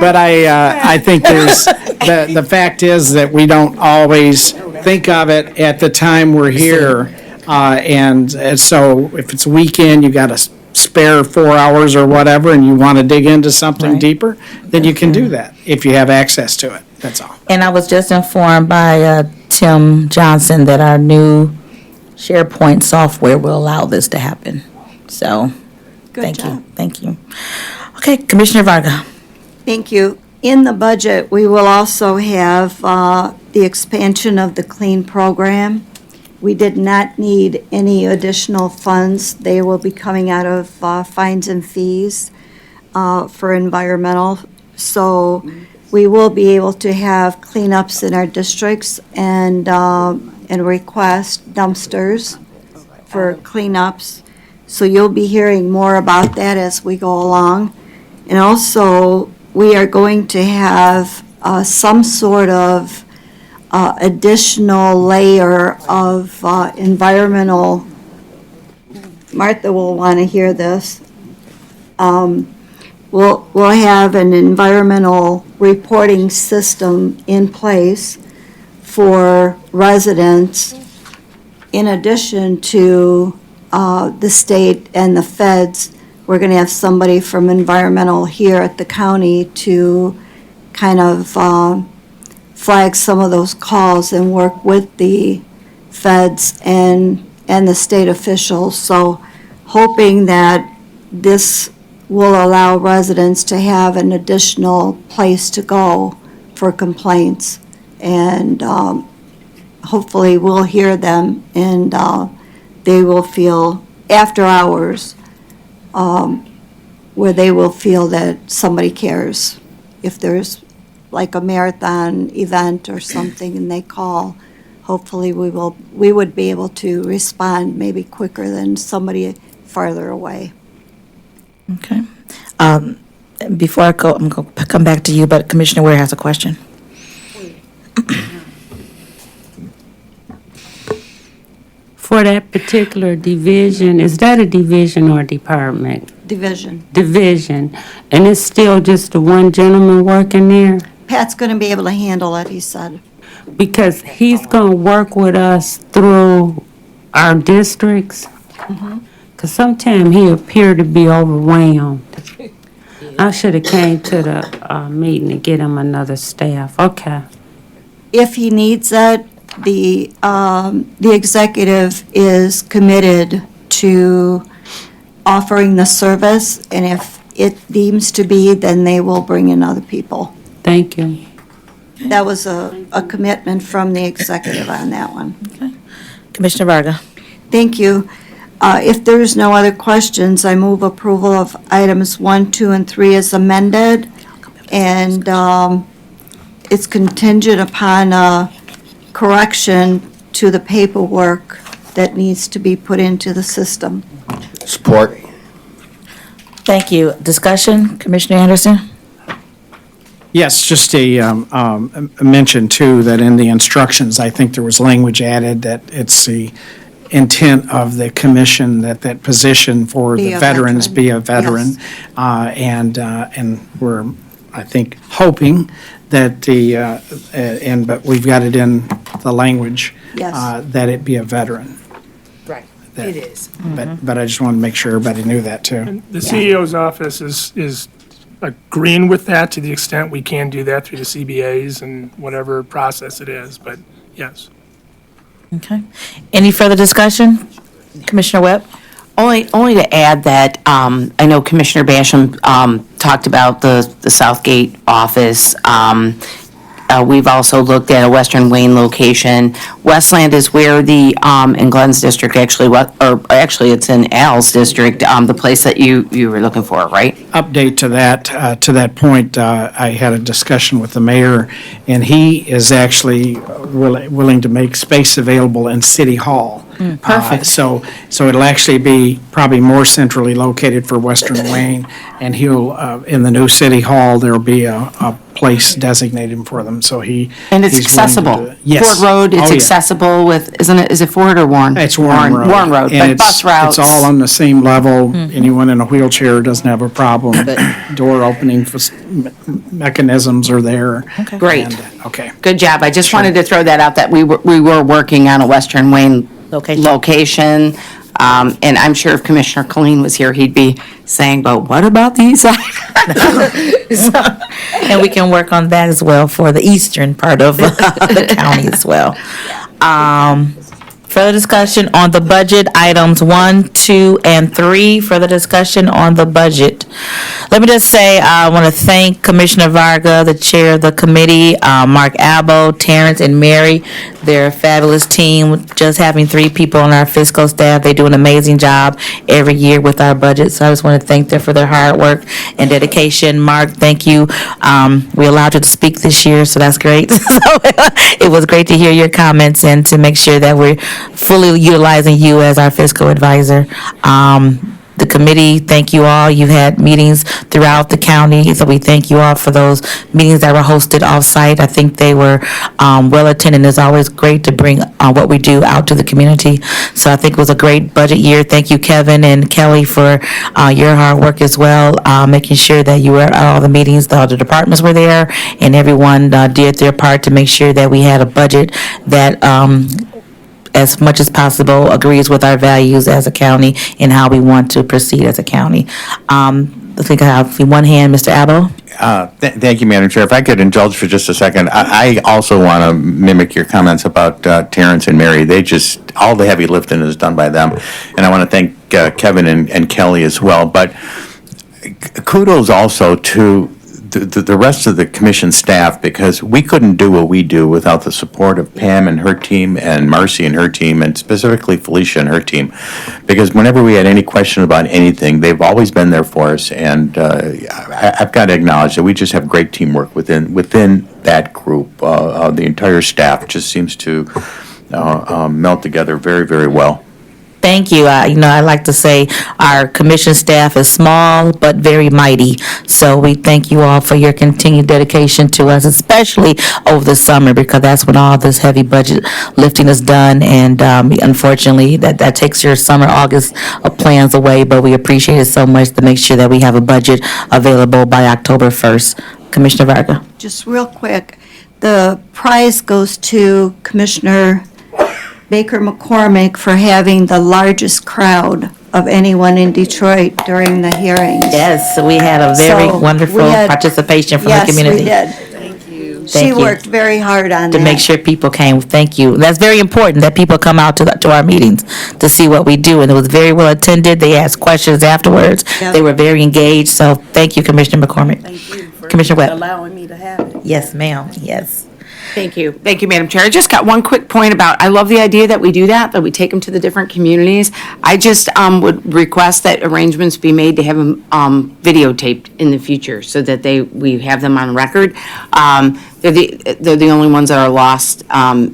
but I think the fact is that we don't always think of it at the time we're here. And so if it's a weekend, you got a spare 4 hours or whatever, and you want to dig into something deeper, then you can do that if you have access to it. That's all. And I was just informed by Tim Johnson that our new SharePoint software will allow this to happen. So, thank you, thank you. Okay, Commissioner Varga. Thank you. In the budget, we will also have the expansion of the CLEAN program. We did not need any additional funds. They will be coming out of fines and fees for environmental. So we will be able to have cleanups in our districts and request dumpsters for cleanups. So you'll be hearing more about that as we go along. And also, we are going to have some sort of additional layer of environmental, Martha will want to hear this. We'll have an environmental reporting system in place for residents, in addition to the state and the feds, we're going to have somebody from environmental here at the county to kind of flag some of those calls and work with the feds and the state officials. So hoping that this will allow residents to have an additional place to go for complaints. And hopefully we'll hear them and they will feel, after hours, where they will feel that somebody cares. If there's like a marathon event or something and they call, hopefully we would be able to respond maybe quicker than somebody farther away. Okay. Before I go, I'm going to come back to you, but Commissioner Ware has a question. For that particular division, is that a division or a department? Division. Division. And it's still just the one gentleman working there? Pat's going to be able to handle it, he said. Because he's going to work with us through our districts? Because sometimes he appeared to be overwhelmed. I should have came to the meeting to get him another staff. Okay. If he needs it, the executive is committed to offering the service, and if it deems to be, then they will bring in other people. Thank you. That was a commitment from the executive on that one. Commissioner Varga. Thank you. If there's no other questions, I move approval of items 1, 2, and 3 as amended, and it's contingent upon a correction to the paperwork that needs to be put into the system. Support. Thank you. Discussion, Commissioner Anderson? Yes, just a mention too, that in the instructions, I think there was language added that it's the intent of the commission that that position for Be the a veterans veteran. be a veteran. And we're, I think, hoping that but we've got it in the language. Yes. That it be a veteran. Right, That- it is. But I just wanted to make sure everybody knew that too. The CEO's office is agreeing with that to the extent we can do that through the CBAs and whatever process it is, but yes. Okay. Any further discussion? Commissioner Webb? Only to add that, I know Commissioner Basham talked about the Southgate office. We've also looked at a Western Wayne location. Westland is where the, in Glenn's district, actually, actually it's in Al's district, the place that you were looking for, right? Update to that point, I had a discussion with the mayor, and he is actually willing to make space available in City Hall. Perfect. So it'll actually be probably more centrally located for Western Wayne, and he'll, in the new City Hall, there'll be a place designated for them, so he. And it's he's willing to do accessible. it. Yes. Ford Road, Oh, it's yeah. accessible with, is it Ford or Warren? It's Warren Road. Warren Road, And but bus routes. It's all on the same level. Anyone in a wheelchair doesn't have a problem. Door opening mechanisms are there. Great. And, okay. Good job. I just wanted to throw that out, that we were working on a Western Wayne location. And I'm sure if Commissioner Colleen was here, he'd be saying, but what about the east side? And we can work on that as well for the eastern part of the county as well. Further discussion on the budget, items 1, 2, and 3. Further discussion on the budget. Let me just say, I want to thank Commissioner Varga, the chair of the committee, Mark Abbo, Terrence, and Mary. They're a fabulous team. Just having 3 people on our fiscal staff, they do an amazing job every year with our budget. So I just want to thank them for their hard work and dedication. Mark, thank you. We allowed you to speak this year, so that's great. So it was great to hear your comments and to make sure that we're fully utilizing you as our fiscal advisor. the committee, thank you all. You've had meetings throughout the county, so we thank you all for those meetings that were hosted off-site. I think they were well-attended. It's always great to bring what we do out to the community. So I think it was a great budget year. Thank you, Kevin and Kelly, for your hard work as well, making sure that you were at all the meetings, all the departments were there, and everyone did their part to make sure that we had a budget that as much as possible agrees with our values as a county and how we want to proceed as a county. I think I have one hand, Mr. Abbo. Thank you, Madam Chair. If I could indulge for just a second, I also want to mimic your comments about Terrence and Mary. They just, all the heavy lifting is done by them. And I want to thank Kevin and Kelly as well. But kudos also to the rest of the commission staff, because we couldn't do what we do without the support of Pam and her team and Marcy and her team, and specifically Felicia and her team. Because whenever we had any question about anything, they've always been there for us. And I've got to acknowledge that we just have great teamwork within that group. The entire staff just seems to melt together very, very well. Thank you. I like to say our commission staff is small but very mighty. So we thank you all for your continued dedication to us, especially over the summer, because that's when all this heavy budget lifting is done. And unfortunately, that takes your summer, August plans away. But we appreciate it so much to make sure that we have a budget available by October 1st. Commissioner Varga. Just real quick, the prize goes to Commissioner Baker McCormick for having the largest crowd of anyone in Detroit during the hearings. Yes, so we had a very wonderful participation from the community. Yes, we did. Thank you. She worked very hard on that. To make sure people came. Thank you. That's very important, that people come out to our meetings to see what we do. And it was very well attended. They asked questions afterwards. Yep. They were very engaged. So thank you, Commissioner McCormick. Thank you for Commissioner Webb. allowing me to have it. Yes, ma'am. Yes. Thank you. Thank you, Madam Chair. I just got one quick point about, I love the idea that we do that we take them to the different communities. I just would request that arrangements be made to have them videotaped in the future so that we have them on record. They're the only ones that are lost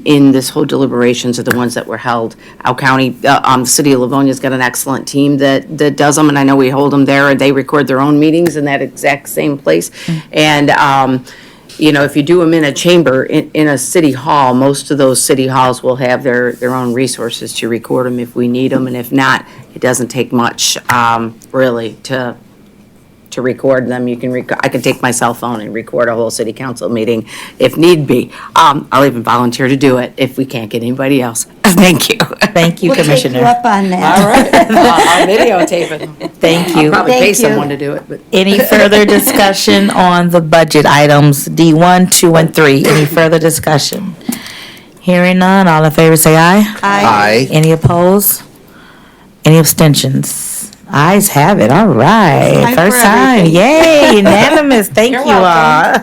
in this whole deliberations are the ones that were held out county. The city of Livonia's got an excellent team that does them, and I know we hold them there, and they record their own meetings in that exact same place. And if you do them in a chamber, in a city hall, most of those city halls will have their own resources to record them if we need them, and if not, it doesn't take much, really, to record them. I can take my cell phone and record a whole city council meeting if need be. I'll even volunteer to do it if we can't get anybody else. Thank you. Thank you, Commissioner. We'll take you up on that. All right. I'll videotape it. Thank you. I'll probably pay Thank you. someone to do it, but. Any further discussion on the budget items, D1, 2, and 3? Any further discussion? Hearing none, all in favor say aye. Aye. Any opposed? Any abstentions? Ayes have it, all right. Time First for time, everything. yay, unanimous, thank you all.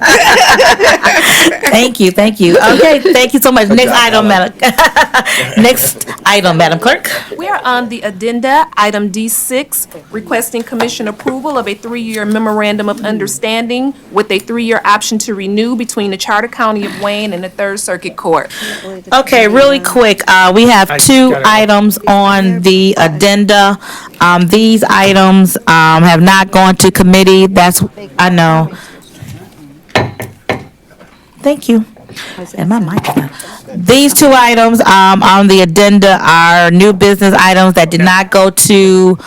Thank you. Okay, thank you so much. Next item, Madam Clerk. We are on the addenda, item D6, requesting commission approval of a 3-year memorandum of understanding with a 3-year option to renew between the Charter County of Wayne and the Third Circuit Court. Okay, really quick, we have two items on the addenda. These items have not gone to committee. I know. Thank you. And my mic is on. These two items on the addenda are new business items that did not go to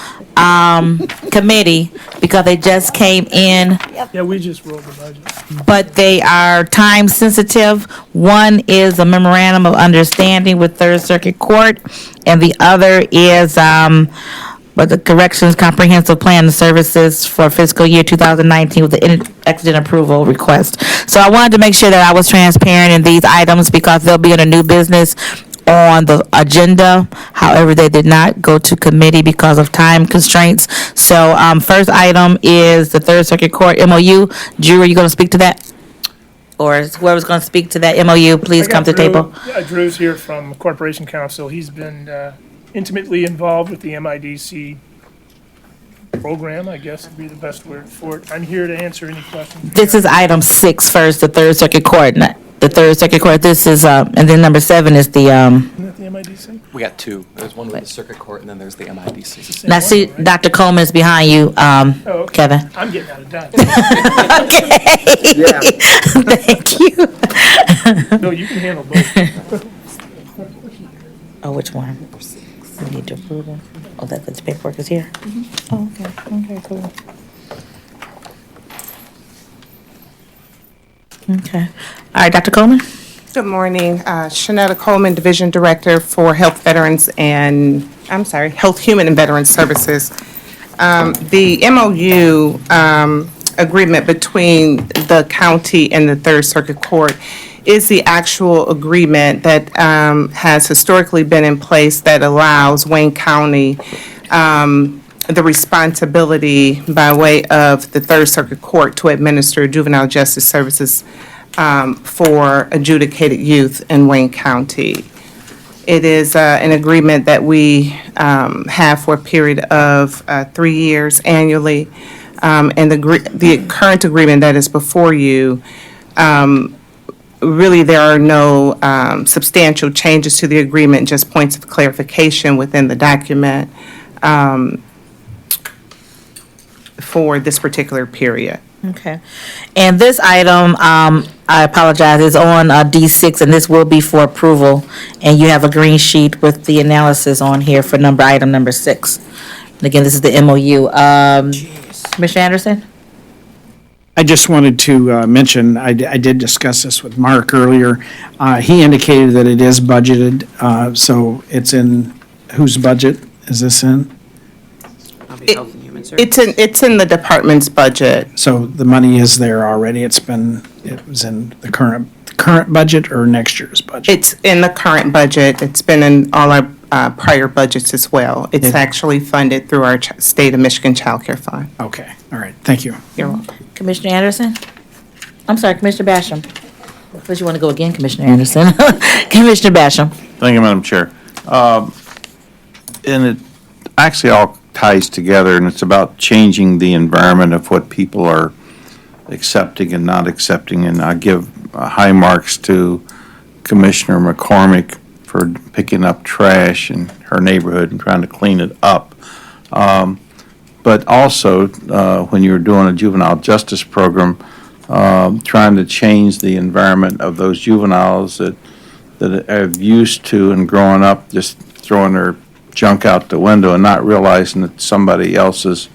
committee because they just came in, Yeah, we just rolled the budget. but they are time sensitive. One is a memorandum of understanding with Third Circuit Court, and the other is the Corrections Comprehensive Plan and Services for fiscal year 2019 with the accident approval request. So I wanted to make sure that I was transparent in these items because they'll be in a new business on the agenda. However, they did not go to committee because of time constraints. So first item is the Third Circuit Court MOU. Drew, are you going to speak to that? Or is whoever's going to speak to that MOU, please I got come to the table. Drew's here from Corporation Counsel. He's been intimately involved with the MIDC program, I guess would be the best word for it. I'm here to answer any questions. This is item 6 first, the Third Circuit Court. The Third Circuit Court, this is, and then number 7 is the, Isn't that the MIDC? We got two. There's one with the circuit court, and then there's the MIDC. Now, see, Dr. Coleman's behind you, Kevin. I'm getting out of done. Thank you. No, you can handle both. Oh, which one? We need to approve it. Oh, that the paperwork is here? Oh, okay, cool. Okay. All right, Dr. Coleman? Good morning. Shanetta Coleman, Division Director for Health Veterans and, Health, Human and Veterans Services. The MOU agreement between the county and the Third Circuit Court is the actual agreement that has historically been in place that allows Wayne County the responsibility by way of the Third Circuit Court to administer juvenile justice services for adjudicated youth in Wayne County. It is an agreement that we have for a period of 3 years annually. And the current agreement that is before you, really there are no substantial changes to the agreement, just points of clarification within the document for this particular period. Okay. And this item, I apologize, is on D6, and this will be for approval. And you have a green sheet with the analysis on here for item number 6. And again, this is the MOU. Commissioner Anderson? I just wanted to mention, I did discuss this with Mark earlier. He indicated that it is budgeted, so it's in, whose budget is this in? It's in the department's budget. So the money is there already, it was in the current budget or next year's budget? It's in the current budget. It's been in all our prior budgets as well. It's actually funded through our State of Michigan Child Care Fund. Okay, all right, thank you. You're welcome. Commissioner Anderson? I'm sorry, Commissioner Basham. Because you want to go again, Commissioner Anderson. Commissioner Basham? Thank you, Madam Chair. And it actually all ties together, and it's about changing the environment of what people are accepting and not accepting. And I give high marks to Commissioner McCormick for picking up trash in her neighborhood and trying to clean it up. But also, when you're doing a juvenile justice program, trying to change the environment of those juveniles that have used to and growing up just throwing their junk out the window and not realizing that somebody else's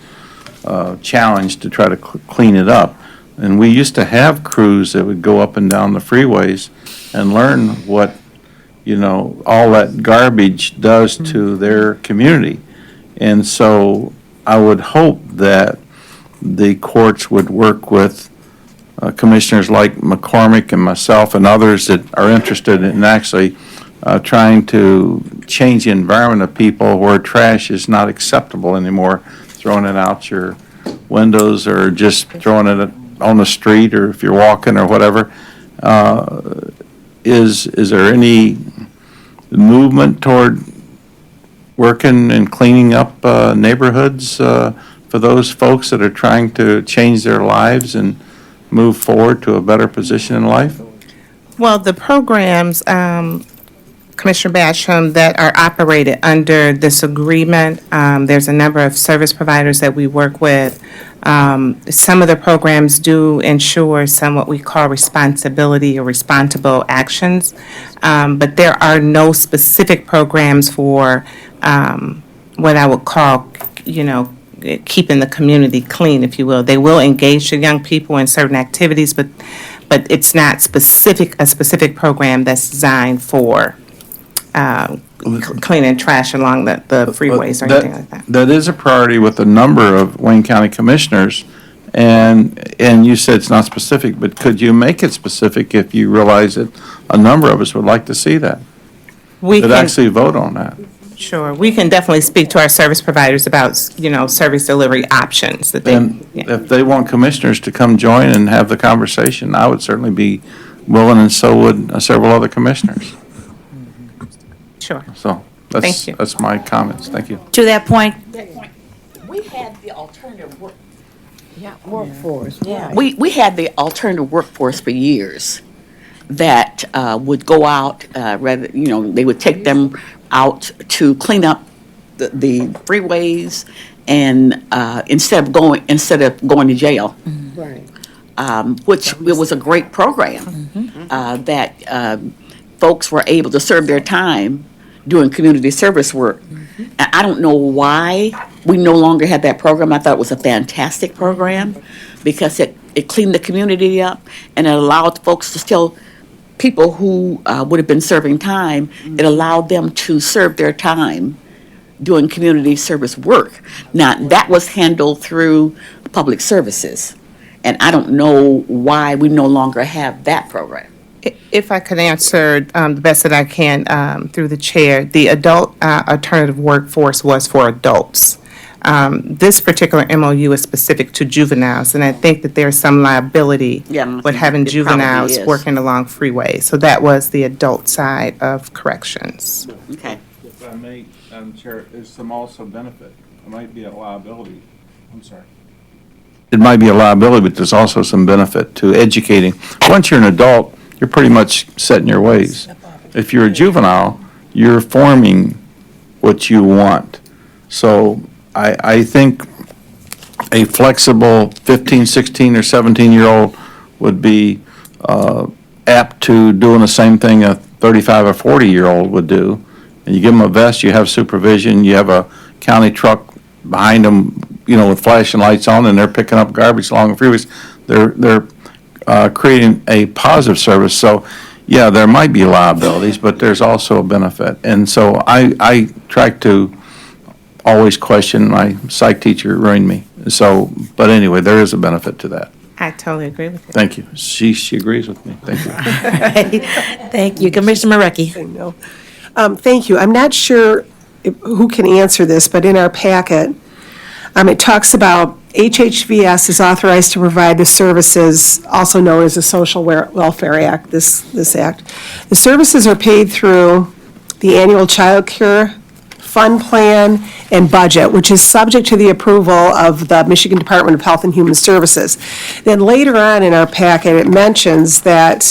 challenge to try to clean it up. And we used to have crews that would go up and down the freeways and learn what, all that garbage does to their community. And so I would hope that the courts would work with commissioners like McCormick and myself and others that are interested in actually trying to change the environment of people where trash is not acceptable anymore, throwing it out your windows or just throwing it on the street or if you're walking or whatever. Is there any movement toward working and cleaning up neighborhoods for those folks that are trying to change their lives and move forward to a better position in life? Well, the programs, Commissioner Basham, that are operated under this agreement, there's a number of service providers that we work with. Some of the programs do ensure some what we call responsibility or responsible actions, but there are no specific programs for what I would call, keeping the community clean, if you will. They will engage the young people in certain activities, but it's not a specific program that's designed for cleaning trash along the freeways or anything like that. That is a priority with a number of Wayne County commissioners, and you said it's not specific, but could you make it specific if you realize that a number of us would like to see that? We That can- actually vote on that. Sure, we can definitely speak to our service providers about, service delivery options that they. And if they want commissioners to come join and have the conversation, I would certainly be willing, and so would several other commissioners. Sure. So Thank you. that's my comments. Thank you. To that point, We had the alternative workforce. Yeah. We had the alternative workforce for years. that would go out, they would take them out to clean up the freeways and instead of going to jail. Right. Which it was a great program that folks were able to serve their time doing community service work. And I don't know why we no longer had that program. I thought it was a fantastic program because it cleaned the community up and it allowed folks to still, people who would have been serving time, it allowed them to serve their time doing community service work. Now, that was handled through public services. And I don't know why we no longer have that program. If I could answer the best that I can through the chair, the adult alternative workforce was for adults. This particular MOU is specific to juveniles, and I think that there's some liability with having it probably juveniles is. working along freeways. So that was the adult side of corrections. Okay. If I may, Madam Chair, there's some also benefit. It might be a liability. I'm sorry. It might be a liability, but there's also some benefit to educating. Once you're an adult, you're pretty much set in your ways. If you're a juvenile, you're forming what you want. So I think a flexible 15, 16, or 17-year-old would be apt to doing the same thing a 35 or 40-year-old would do. And you give them a vest, you have supervision, you have a county truck behind them, with flashing lights on, and they're picking up garbage along the freeways. They're creating a positive service. So, yeah, there might be liabilities, but there's also a benefit. And so I try to always question, my psych teacher ruined me. So, but anyway, there is a benefit to that. I totally agree with you. Thank you. She agrees with me. Thank you. Thank you. Commissioner Marecki. Thank you. I'm not sure who can answer this, but in our packet, it talks about HHVS is authorized to provide the services, also known as the Social Welfare Act, this act. The services are paid through the annual child care fund plan and budget, which is subject to the approval of the Michigan Department of Health and Human Services. Then later on in our packet, it mentions that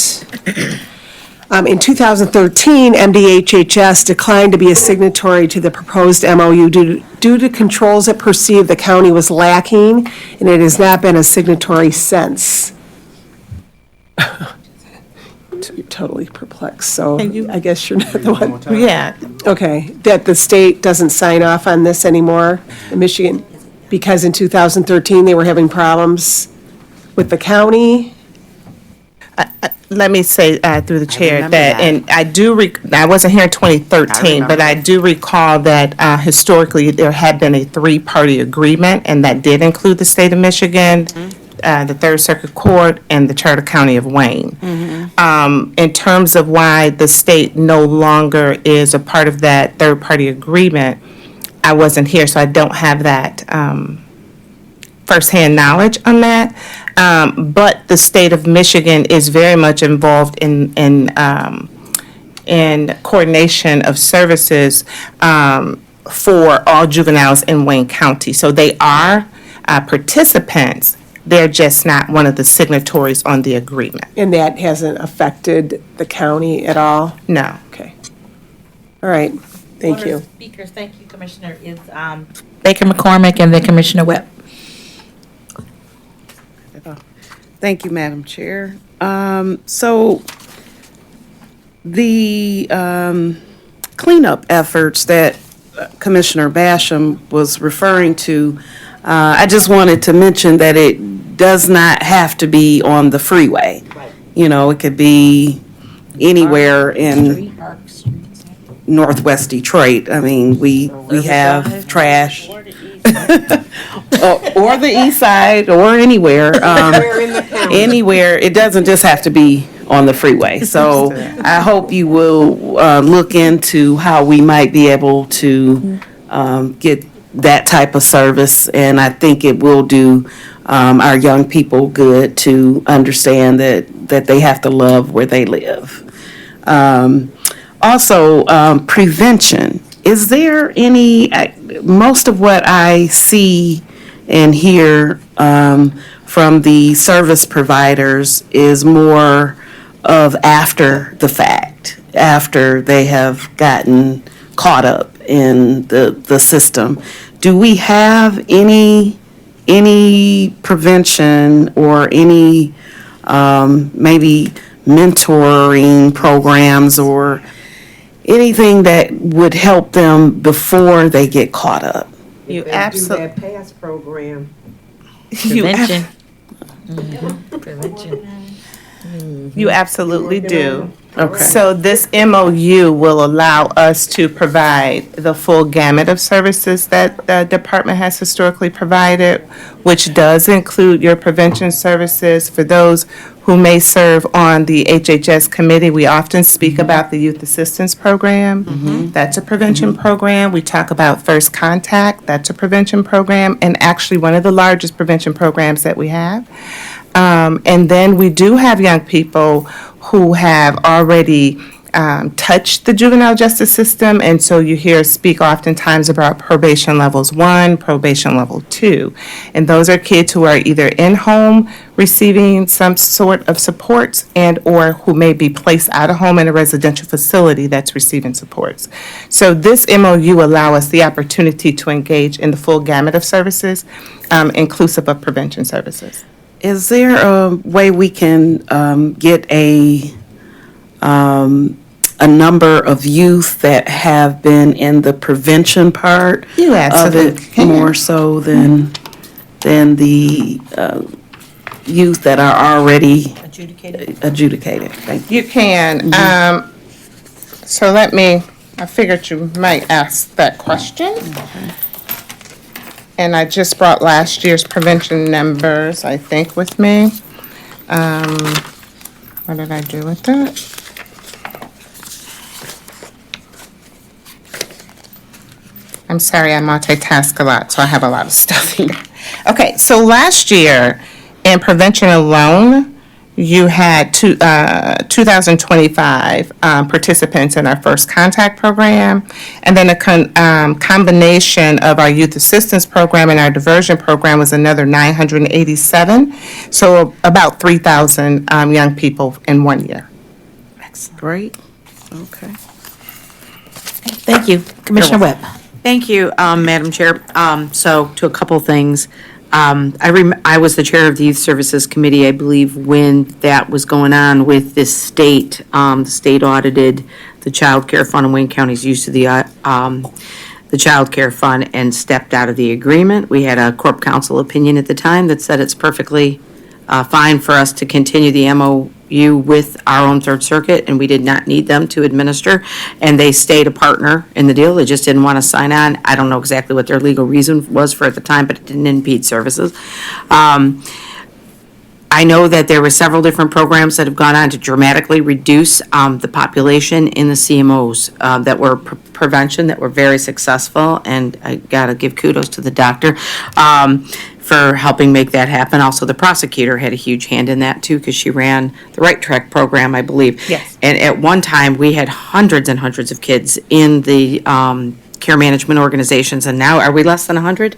in 2013, MDHHS declined to be a signatory to the proposed MOU due to controls it perceived the county was lacking, and it has not been a signatory since. Totally perplexed, so I guess you're not the one. Yeah. Okay, that the state doesn't sign off on this anymore in Michigan, because in 2013, they were having problems with the county? Let me say through the chair remember that, and I wasn't here in 2013, but I do recall that historically there had been a three-party agreement, and that did include the state of Michigan, the Third Circuit Court, and the Charter County of Wayne. In terms of why the state no longer is a part of that third-party agreement, I wasn't here, so I don't have that firsthand knowledge on that. But the state of Michigan is very much involved in coordination of services for all juveniles in Wayne County. So they are participants. They're just not one of the signatories on the agreement. And that hasn't affected the county at all? No. Okay. All right, thank you. Speakers, thank you, Commissioner, is Baker McCormick and then Commissioner Webb. Thank you, Madam Chair. So the cleanup efforts that Commissioner Basham was referring to, I just wanted to mention that it does not have to be on the freeway. It could be anywhere in Northwest Detroit. I mean, we have trash. Or the east side, or anywhere. Anywhere. It doesn't just have to be on the freeway. So I hope you will look into how we might be able to get that type of service. And I think it will do our young people good to understand that they have to love where they live. Also, prevention. Is there any, most of what I see and hear from the service providers is more of after the fact, after they have gotten caught up in the system. Do we have any prevention or any maybe mentoring programs or anything that would help them before they get caught up? You Do absolutely. that PASS program. Prevention. You absolutely do. Okay. So this MOU will allow us to provide the full gamut of services that the department has historically provided, which does include your prevention services. For those who may serve on the HHS committee, we often speak about the Youth Assistance Program. That's a prevention program. We talk about First Contact. That's a prevention program, and actually one of the largest prevention programs that we have. And then we do have young people who have already touched the juvenile justice system, and so you hear us speak oftentimes about probation levels 1, probation level 2. And those are kids who are either in home receiving some sort of supports and/or who may be placed out of home in a residential facility that's receiving supports. So this MOU allow us the opportunity to engage in the full gamut of services, inclusive of prevention services. Is there a way we can get a number of youth that have been in the prevention part You of absolutely it can. more so than the youth that are already adjudicated? Thank you. You can. So I figured you might ask that question. And I just brought last year's prevention numbers, I think, with me. What did I do with that? I'm sorry, I multitask a lot, so I have a lot of stuff here. Okay, so last year, in prevention alone, you had 2,025 participants in our First Contact program, and then a combination of our Youth Assistance Program and our Diversion Program was another 987, so about 3,000 young people in 1 year. Great, okay. Thank you. Commissioner Webb. Thank you, Madam Chair. So to a couple things. I was the chair of the Youth Services Committee, I believe, when that was going on with this state. The state audited the child care fund and Wayne County's use of the child care fund and stepped out of the agreement. We had a Corp Council opinion at the time that said it's perfectly fine for us to continue the MOU with our own Third Circuit, and we did not need them to administer. And they stayed a partner in the deal. They just didn't want to sign on. I don't know exactly what their legal reason was for at the time, but it didn't impede services. I know that there were several different programs that have gone on to dramatically reduce the population in the CMOs that were prevention, that were very successful, and I gotta give kudos to the doctor for helping make that happen. Also, the prosecutor had a huge hand in that too, because she ran the Right Track program, I believe. Yes. And at one time, we had hundreds and hundreds of kids in the care management organizations, and now, are we less than 100?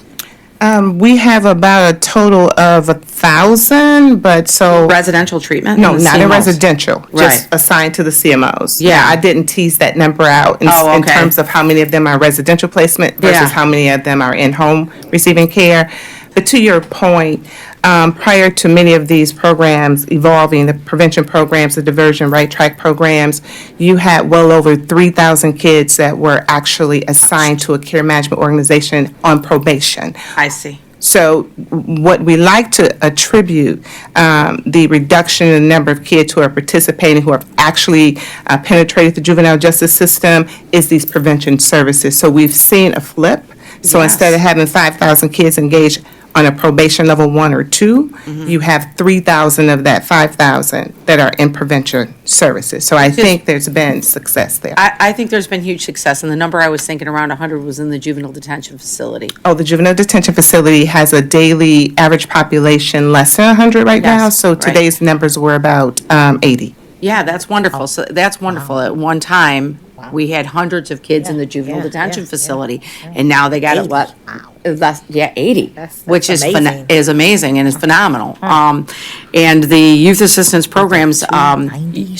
We have about a total of 1,000, but so. Residential treatment? No, in the not in CMOs? residential, just Right. assigned to the CMOs. Yeah. I didn't tease that number out in Okay. terms of how many of them are residential placement Yeah. versus how many of them are in-home receiving care. But to your point, prior to many of these programs evolving, the prevention programs, the diversion, Right Track programs, you had well over 3,000 kids that were actually assigned to a care management organization on probation. I see. So what we like to attribute the reduction in the number of kids who are participating, who have actually penetrated the juvenile justice system, is these prevention services. So we've seen a flip. So Yes. instead of having 5,000 kids engaged on a probation level 1 or 2, you have 3,000 of that 5,000 that are in prevention services. So I think there's been success there. I think there's been huge success, and the number I was thinking around 100 was in the juvenile detention facility. Oh, the juvenile detention facility has a daily average population less than 100 right now. Yes, So right. today's numbers were about 80. Yeah, that's wonderful. So that's wonderful. At one time, we had hundreds of kids in the juvenile detention facility, and now they got it, what, Yeah, 80, which is amazing. is amazing and is phenomenal. And the youth assistance programs,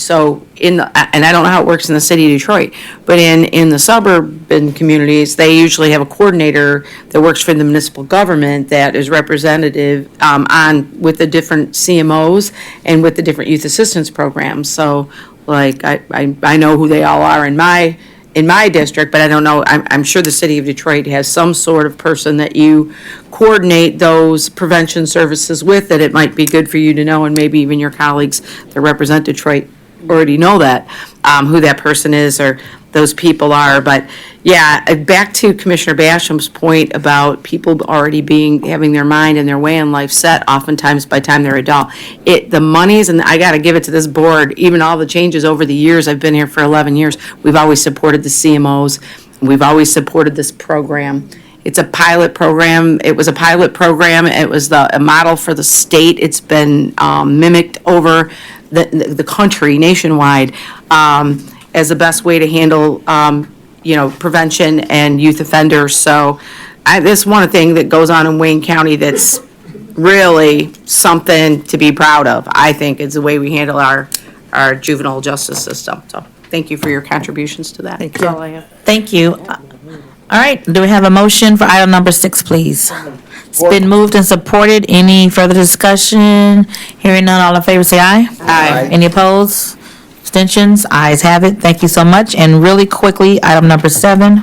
so and I don't know how it works in the city of Detroit, but in the suburban communities, they usually have a coordinator that works for the municipal government that is representative with the different CMOs and with the different youth assistance programs. So like, I know who they all are in my district, but I don't know, I'm sure the city of Detroit has some sort of person that you coordinate those prevention services with, that it might be good for you to know, and maybe even your colleagues that represent Detroit already know that, who that person is or those people are. But yeah, back to Commissioner Basham's point about people already having their mind and their way in life set oftentimes by the time they're adult. The monies, and I got to give it to this board, even all the changes over the years, I've been here for 11 years, we've always supported the CMOs, we've always supported this program. It's a pilot program. It was a pilot program. It was a model for the state. It's been mimicked over the country nationwide as the best way to handle prevention and youth offenders. So this is one thing that goes on in Wayne County that's really something to be proud of. I think it's the way we handle our juvenile justice system. So thank you for your contributions to that. That's all I have. Thank you. All right, do we have a motion for item number 6, please? It's been moved and supported. Any further discussion? Hearing none, all in favor say aye. Aye. Any opposed? Abstentions? Ayes have it. Thank you so much. And really quickly, item number 7.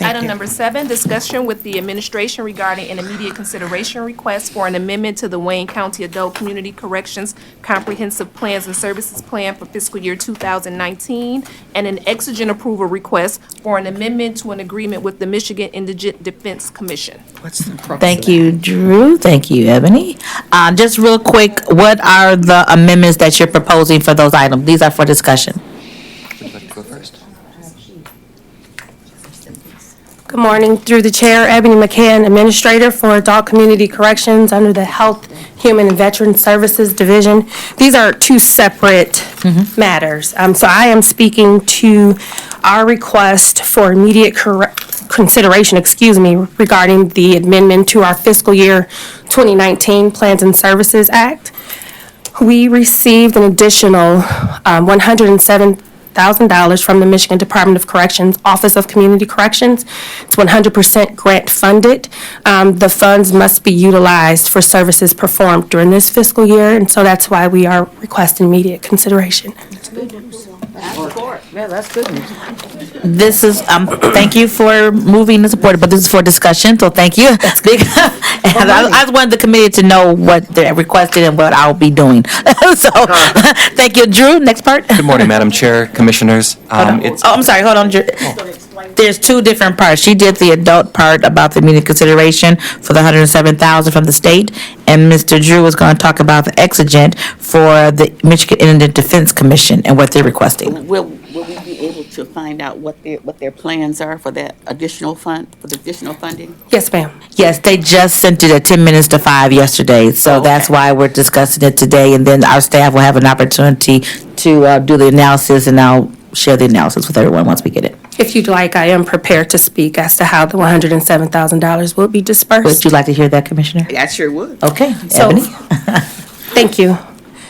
Item number 7, discussion with the administration regarding an immediate consideration request for an amendment to the Wayne County Adult Community Corrections Comprehensive Plans and Services Plan for fiscal year 2019, and an exigent approval request for an amendment to an agreement with the Michigan Indigent Defense Commission. Thank you, Drew. Thank you, Ebony. Just real quick, what are the amendments that you're proposing for those items? These are for discussion. Would you like to go first? Good morning. Through the chair, Ebony McCann, Administrator for Adult Community Corrections under the Health, Human and Veteran Services Division. These are two separate matters. So I am speaking to our request for immediate consideration, regarding the amendment to our fiscal year 2019 Plans and Services Act. We received an additional $107,000 from the Michigan Department of Corrections Office of Community Corrections. It's 100% grant funded. The funds must be utilized for services performed during this fiscal year, and so that's why we are requesting immediate consideration. Yeah, that's good news. This is, thank you for moving and supporting, but this is for discussion, so thank you. And I just wanted the committee to know what they requested and what I'll be doing. So, thank you. Drew, next part. Good morning, Madam Chair, Commissioners. I'm sorry, hold on, Drew. There's two different parts. She did the adult part about the immediate consideration for the $107,000 from the state, and Mr. Drew was going to talk about the exigent for the Michigan Indigent Defense Commission and what they're requesting. Will we be able to find out what their plans are for that additional funding? Yes, ma'am. Yes, they just sent it at 10 minutes to 5 yesterday, so that's why we're discussing it today, and then our staff will have an opportunity to do the analysis, and I'll share the analysis with everyone once we get it. If you'd like, I am prepared to speak as to how the $107,000 will be dispersed. Would you like to hear that, Commissioner? I sure would. Okay, So, Ebony? Thank you.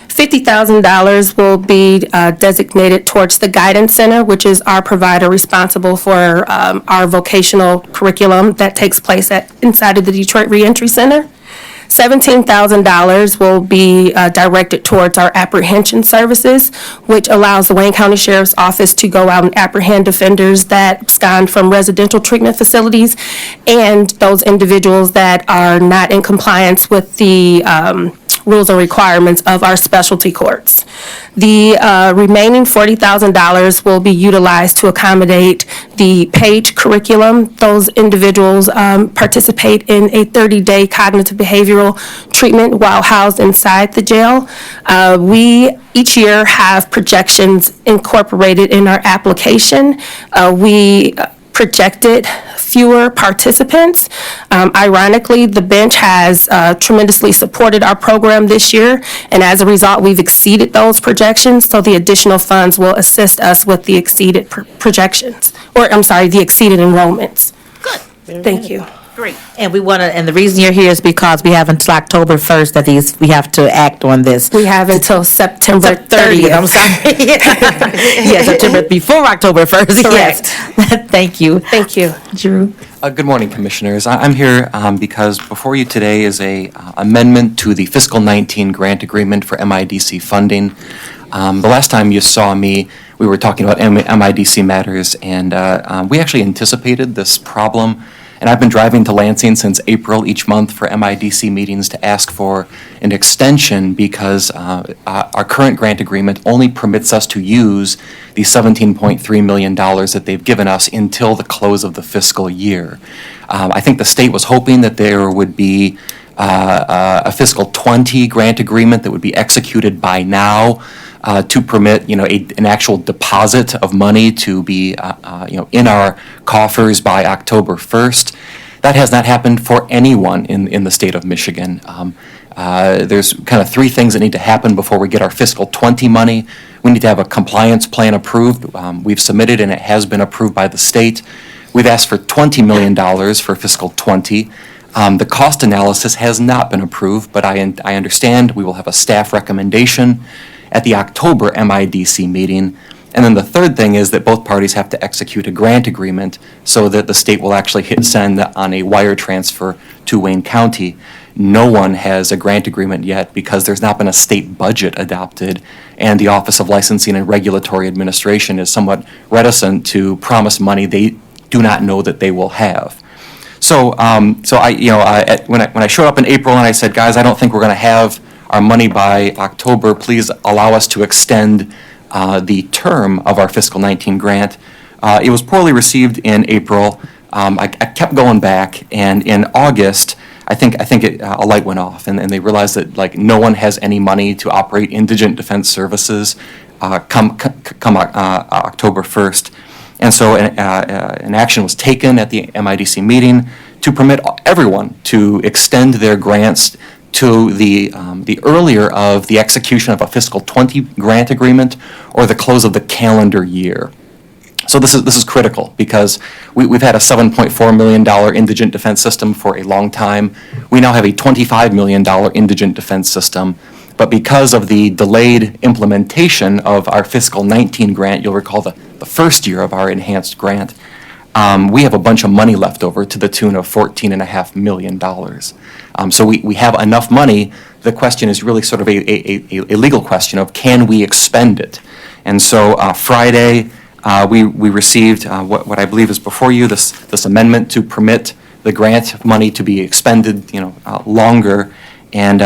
$50,000 will be designated towards the Guidance Center, which is our provider responsible for our vocational curriculum that takes place inside of the Detroit Reentry Center. $17,000 will be directed towards our apprehension services, which allows the Wayne County Sheriff's Office to go out and apprehend offenders that abscond from residential treatment facilities and those individuals that are not in compliance with the rules and requirements of our specialty courts. The remaining $40,000 will be utilized to accommodate the PAGE curriculum. Those individuals participate in a 30-day cognitive behavioral treatment while housed inside the jail. We each year have projections incorporated in our application. We projected fewer participants. Ironically, the bench has tremendously supported our program this year, and as a result, we've exceeded those projections, so the additional funds will assist us with the exceeded projections, or I'm sorry, the exceeded enrollments. Good. Thank you. Great. And we want to, and the reason you're here is because we have until October 1st that we have to act on this. We have until September 30th. I'm sorry. Yes, September, before October 1st, yes. Thank you. Thank you. Drew? Good morning, Commissioners. I'm here because before you today is a amendment to the fiscal 19 grant agreement for MIDC funding. The last time you saw me, we were talking about MIDC matters, and we actually anticipated this problem. And I've been driving to Lansing since April each month for MIDC meetings to ask for an extension because our current grant agreement only permits us to use the $17.3 million that they've given us until the close of the fiscal year. I think the state was hoping that there would be a fiscal 20 grant agreement that would be executed by now to permit, an actual deposit of money to be, in our coffers by October 1st. That has not happened for anyone in the state of Michigan. There's kind of three things that need to happen before we get our fiscal 20 money. We need to have a compliance plan approved. We've submitted and it has been approved by the state. We've asked for $20 million for fiscal 20. The cost analysis has not been approved, but I understand we will have a staff recommendation at the October MIDC meeting. And then the third thing is that both parties have to execute a grant agreement so that the state will actually hit send on a wire transfer to Wayne County. No one has a grant agreement yet because there's not been a state budget adopted, and the Office of Licensing and Regulatory Administration is somewhat reticent to promise money they do not know that they will have. So, when I showed up in April and I said, guys, I don't think we're going to have our money by October, please allow us to extend the term of our fiscal 19 grant. It was poorly received in April. I kept going back, and in August, I think a light went off, and they realized that no one has any money to operate indigent defense services come October 1st. And so an action was taken at the MIDC meeting to permit everyone to extend their grants to the earlier of the execution of a fiscal 20 grant agreement or the close of the calendar year. So this is critical because we've had a $7.4 million indigent defense system for a long time. We now have a $25 million indigent defense system. But because of the delayed implementation of our fiscal 19 grant, you'll recall the first year of our enhanced grant, we have a bunch of money left over to the tune of $14.5 million. So we have enough money. The question is really sort of a legal question of can we expend it? And so Friday, we received what I believe is before you, this amendment to permit the grant money to be expended, longer. And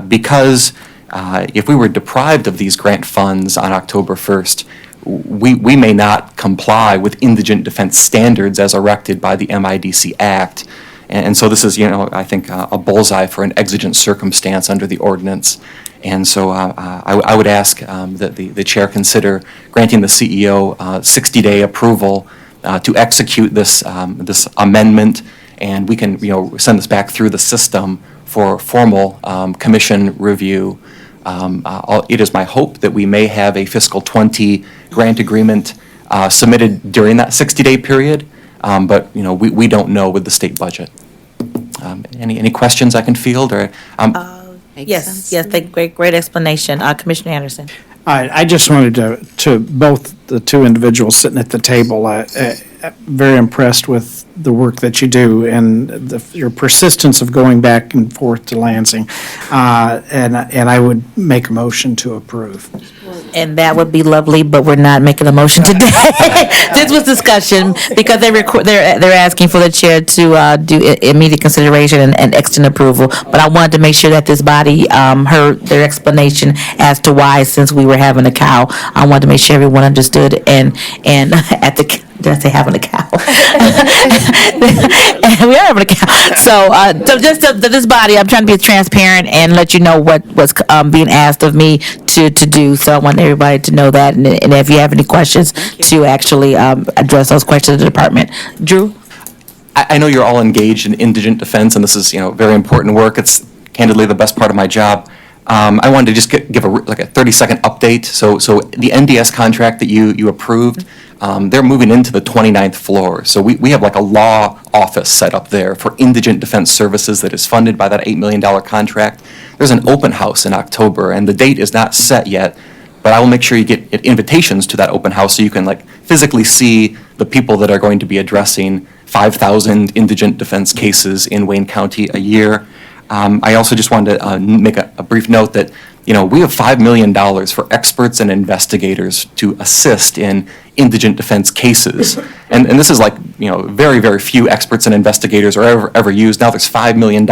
because if we were deprived of these grant funds on October 1st, we may not comply with indigent defense standards as erected by the MIDC Act. And so this is, I think, a bullseye for an exigent circumstance under the ordinance. And so I would ask that the chair consider granting the CEO 60-day approval to execute this amendment, and we can, send this back through the system for formal commission review. It is my hope that we may have a fiscal 20 grant agreement submitted during that 60-day period, but we don't know with the state budget. Any questions I can field or? Yes, great explanation. Commissioner Anderson. I just wanted to both the two individuals sitting at the table, very impressed with the work that you do and your persistence of going back and forth to Lansing. And I would make a motion to approve. And that would be lovely, but we're not making a motion today. This was discussion because they're asking for the chair to do immediate consideration and extend approval. But I wanted to make sure that this body heard their explanation as to why, since we were having a cow, I wanted to make sure everyone understood and at the. Did I say having a cow? We are having a cow. So just to this body, I'm trying to be transparent and let you know what's being asked of me to do. So I want everybody to know that. And if you have any questions, to actually address those questions to the department. Drew? I know you're all engaged in indigent defense, and this is, very important work. It's candidly the best part of my job. I wanted to just give a 30-second update. So the NDS contract that you approved, they're moving into the 29th floor. So we have like a law office set up there for indigent defense services that is funded by that $8 million contract. There's an open house in October, and the date is not set yet, but I will make sure you get invitations to that open house so you can like physically see the people that are going to be addressing 5,000 indigent defense cases in Wayne County a year. I also just wanted to make a brief note that, you know, we have $5 million for experts and investigators to assist in indigent defense cases. And this is like, you know, very, very few experts and investigators are ever used. Now there's $5 million.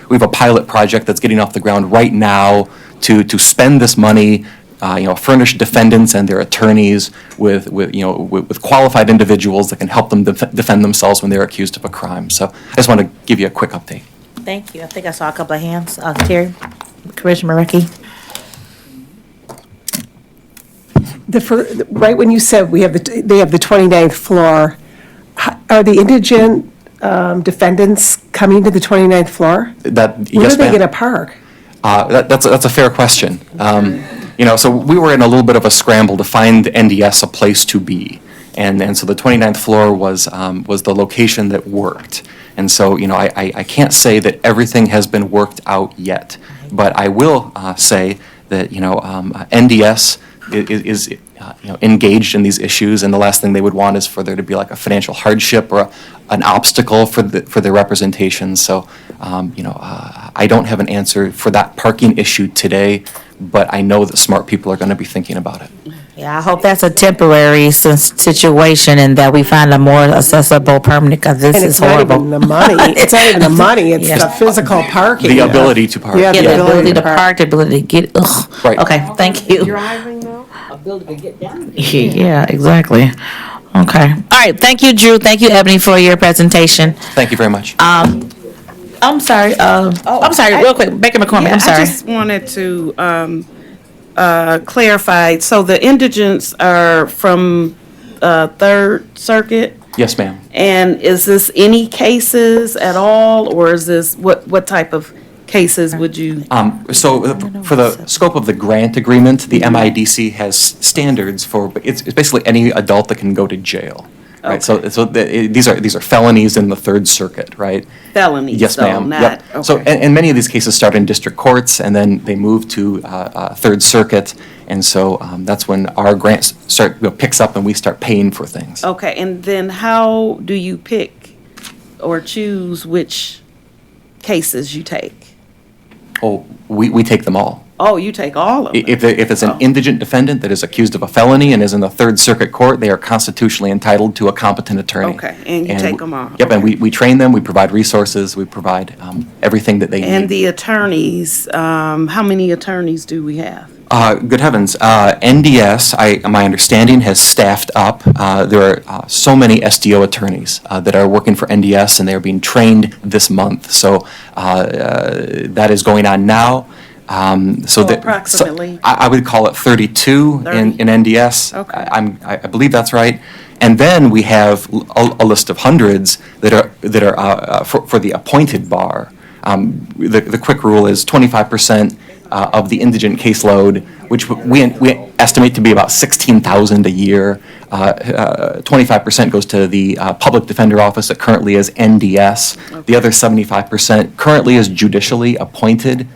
We have a pilot project that's getting off the ground right now to spend this money, you know, furnish defendants and their attorneys with qualified individuals that can help them defend themselves when they're accused of a crime. So I just want to give you a quick update. Thank you. I think I saw a couple of hands. Terry, Commissioner Marecki. Right when you said they have the 29th floor, are the indigent defendants coming to the 29th floor? Where are they going to park? That's a fair question. You know, so we were in a little bit of a scramble to find NDS a place to be. And so the 29th floor was the location that worked. And so, you know, I can't say that everything has been worked out yet, but I will say that, you know, NDS is you know, engaged in these issues, and the last thing they would want is for there to be like a financial hardship or an obstacle for their representation. So, you know, I don't have an answer for that parking issue today, but I know that smart people are going to be thinking about it. Yeah, I hope that's a temporary situation and that we find a more accessible permanent, because this is horrible. And it's not even the money. It's not even the money, it's the physical parking. The ability to park. Yeah, The ability to park, the ability to get, ugh. Right. Okay, thank you. Driving though, ability to get down. Yeah, exactly. Okay. All right, thank you, Drew. Thank you, Ebony, for your presentation. Thank you very much. I'm sorry, real quick, Baker McCormick, Yeah, I'm sorry. I just wanted to clarify, so the indigents are from Third Circuit? Yes, ma'am. And is this any cases at all, or is this, what type of cases would you? So for the scope of the grant agreement, the MIDC has standards for, it's basically any adult that can go to jail. Right, so these are felonies in the Third Circuit, right? Felonies, Yes, so ma'am. not- Yep. So, okay. and many of these cases start in district courts, and then they move to Third Circuit, and so that's when our grant picks up and we start paying for things. Okay, and then how do you pick or choose which cases you take? Oh, we take them all. Oh, you take all of them? If it's an indigent defendant that is accused of a felony and is in the Third Circuit Court, they are constitutionally entitled to a competent attorney. Okay, and you take them all? Yep, and we train them, we provide resources, we provide everything that they need. And the attorneys, how many attorneys do we have? Good heavens, NDS, my understanding, has staffed up. There are so many SDO attorneys that are working for NDS, and they are being trained this month. So that is going on now. So approximately? I would call it 32 in NDS. Okay. I believe that's right. And then we have a list of hundreds that are for the appointed bar. The quick rule is 25% of the indigent caseload, which we estimate to be about 16,000 a year. 25% goes to the public defender office that currently is NDS. The other 75% currently is judicially appointed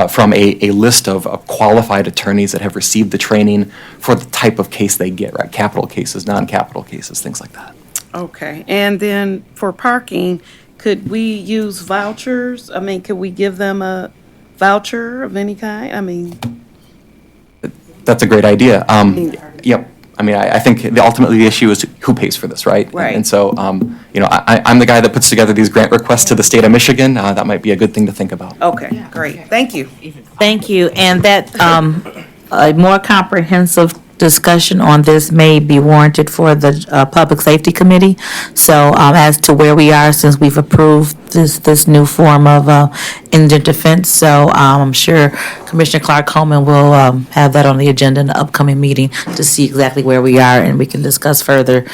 from a list of qualified attorneys that have received the training for the type of case they get, right? Capital cases, non-capital cases, things like that. Okay, and then for parking, could we use vouchers? I mean, could we give them a voucher of any kind? I mean. That's a great idea. Yep. I mean, I think ultimately the issue is who pays for this, right? Right. And so, you know, I'm the guy that puts together these grant requests to the state of Michigan. That might be a good thing to think about. Okay, great, thank you. Thank you, and that, a more comprehensive discussion on this may be warranted for the Public Safety Committee. So as to where we are, since we've approved this new form of indigent defense, so I'm sure Commissioner Clark Coleman will have that on the agenda in the upcoming meeting to see exactly where we are, and we can discuss further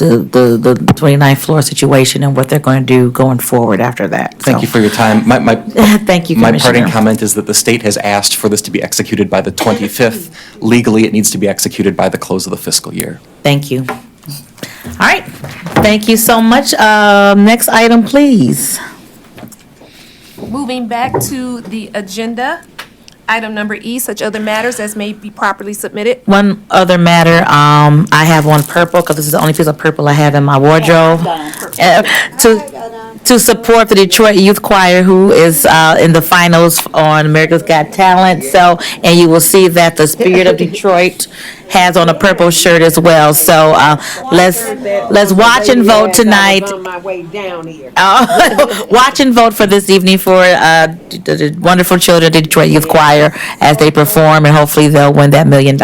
the 29th floor situation and what they're going to do going forward after that. Thank you for your time. Thank you, My Commissioner. parting comment is that the state has asked for this to be executed by the 25th. Legally, it needs to be executed by the close of the fiscal year. Thank you. All right, thank you so much. Next item, please. Moving back to the agenda, item number E, such other matters as may be properly submitted. One other matter, I have one purple, because this is the only piece of purple I have in my wardrobe. To support the Detroit Youth Choir, who is in the finals on America's Got Talent. So, and you will see that the Spirit of Detroit has on a purple shirt as well. So let's watch and vote tonight. On my way down here. Watch and vote for this evening for the wonderful children of the Detroit Youth Choir as they perform, and hopefully they'll win that $1 million.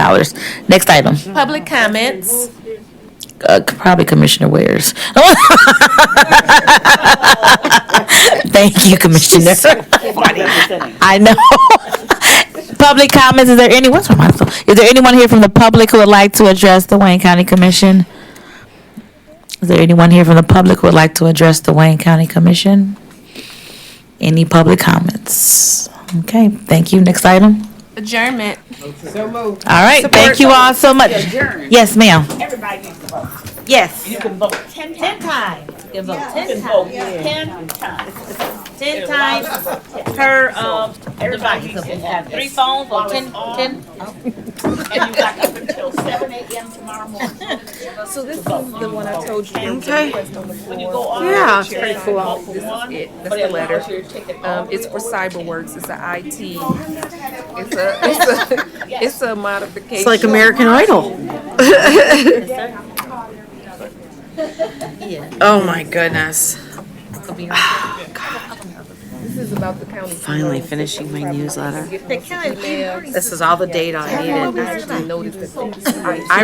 Next item. Public comments. Probably Commissioner Wares. Thank you, Commissioner. I know. Public comments, is there anyone here from the public who would like to address the Wayne County Commission? Is there anyone here from the public who would like to address the Wayne County Commission? Any public comments? Okay, thank you. Next item. Adjournment. So moved. All right, thank you all so much. Yes, ma'am. Everybody needs to vote. Yes. You can vote 10 times. You can vote 10 times. 10 times per, everybody have 3 phones or 10. And you got up until 7 a.m. tomorrow morning. So this is the one I told you. Okay. When you go on. Yeah. This is it. That's the letter. It's for CyberWorks. It's a IT. It's a modification. It's like American Idol. Oh, my goodness. This is about the county. Finally finishing my newsletter. This This is all the data I needed. I noticed that I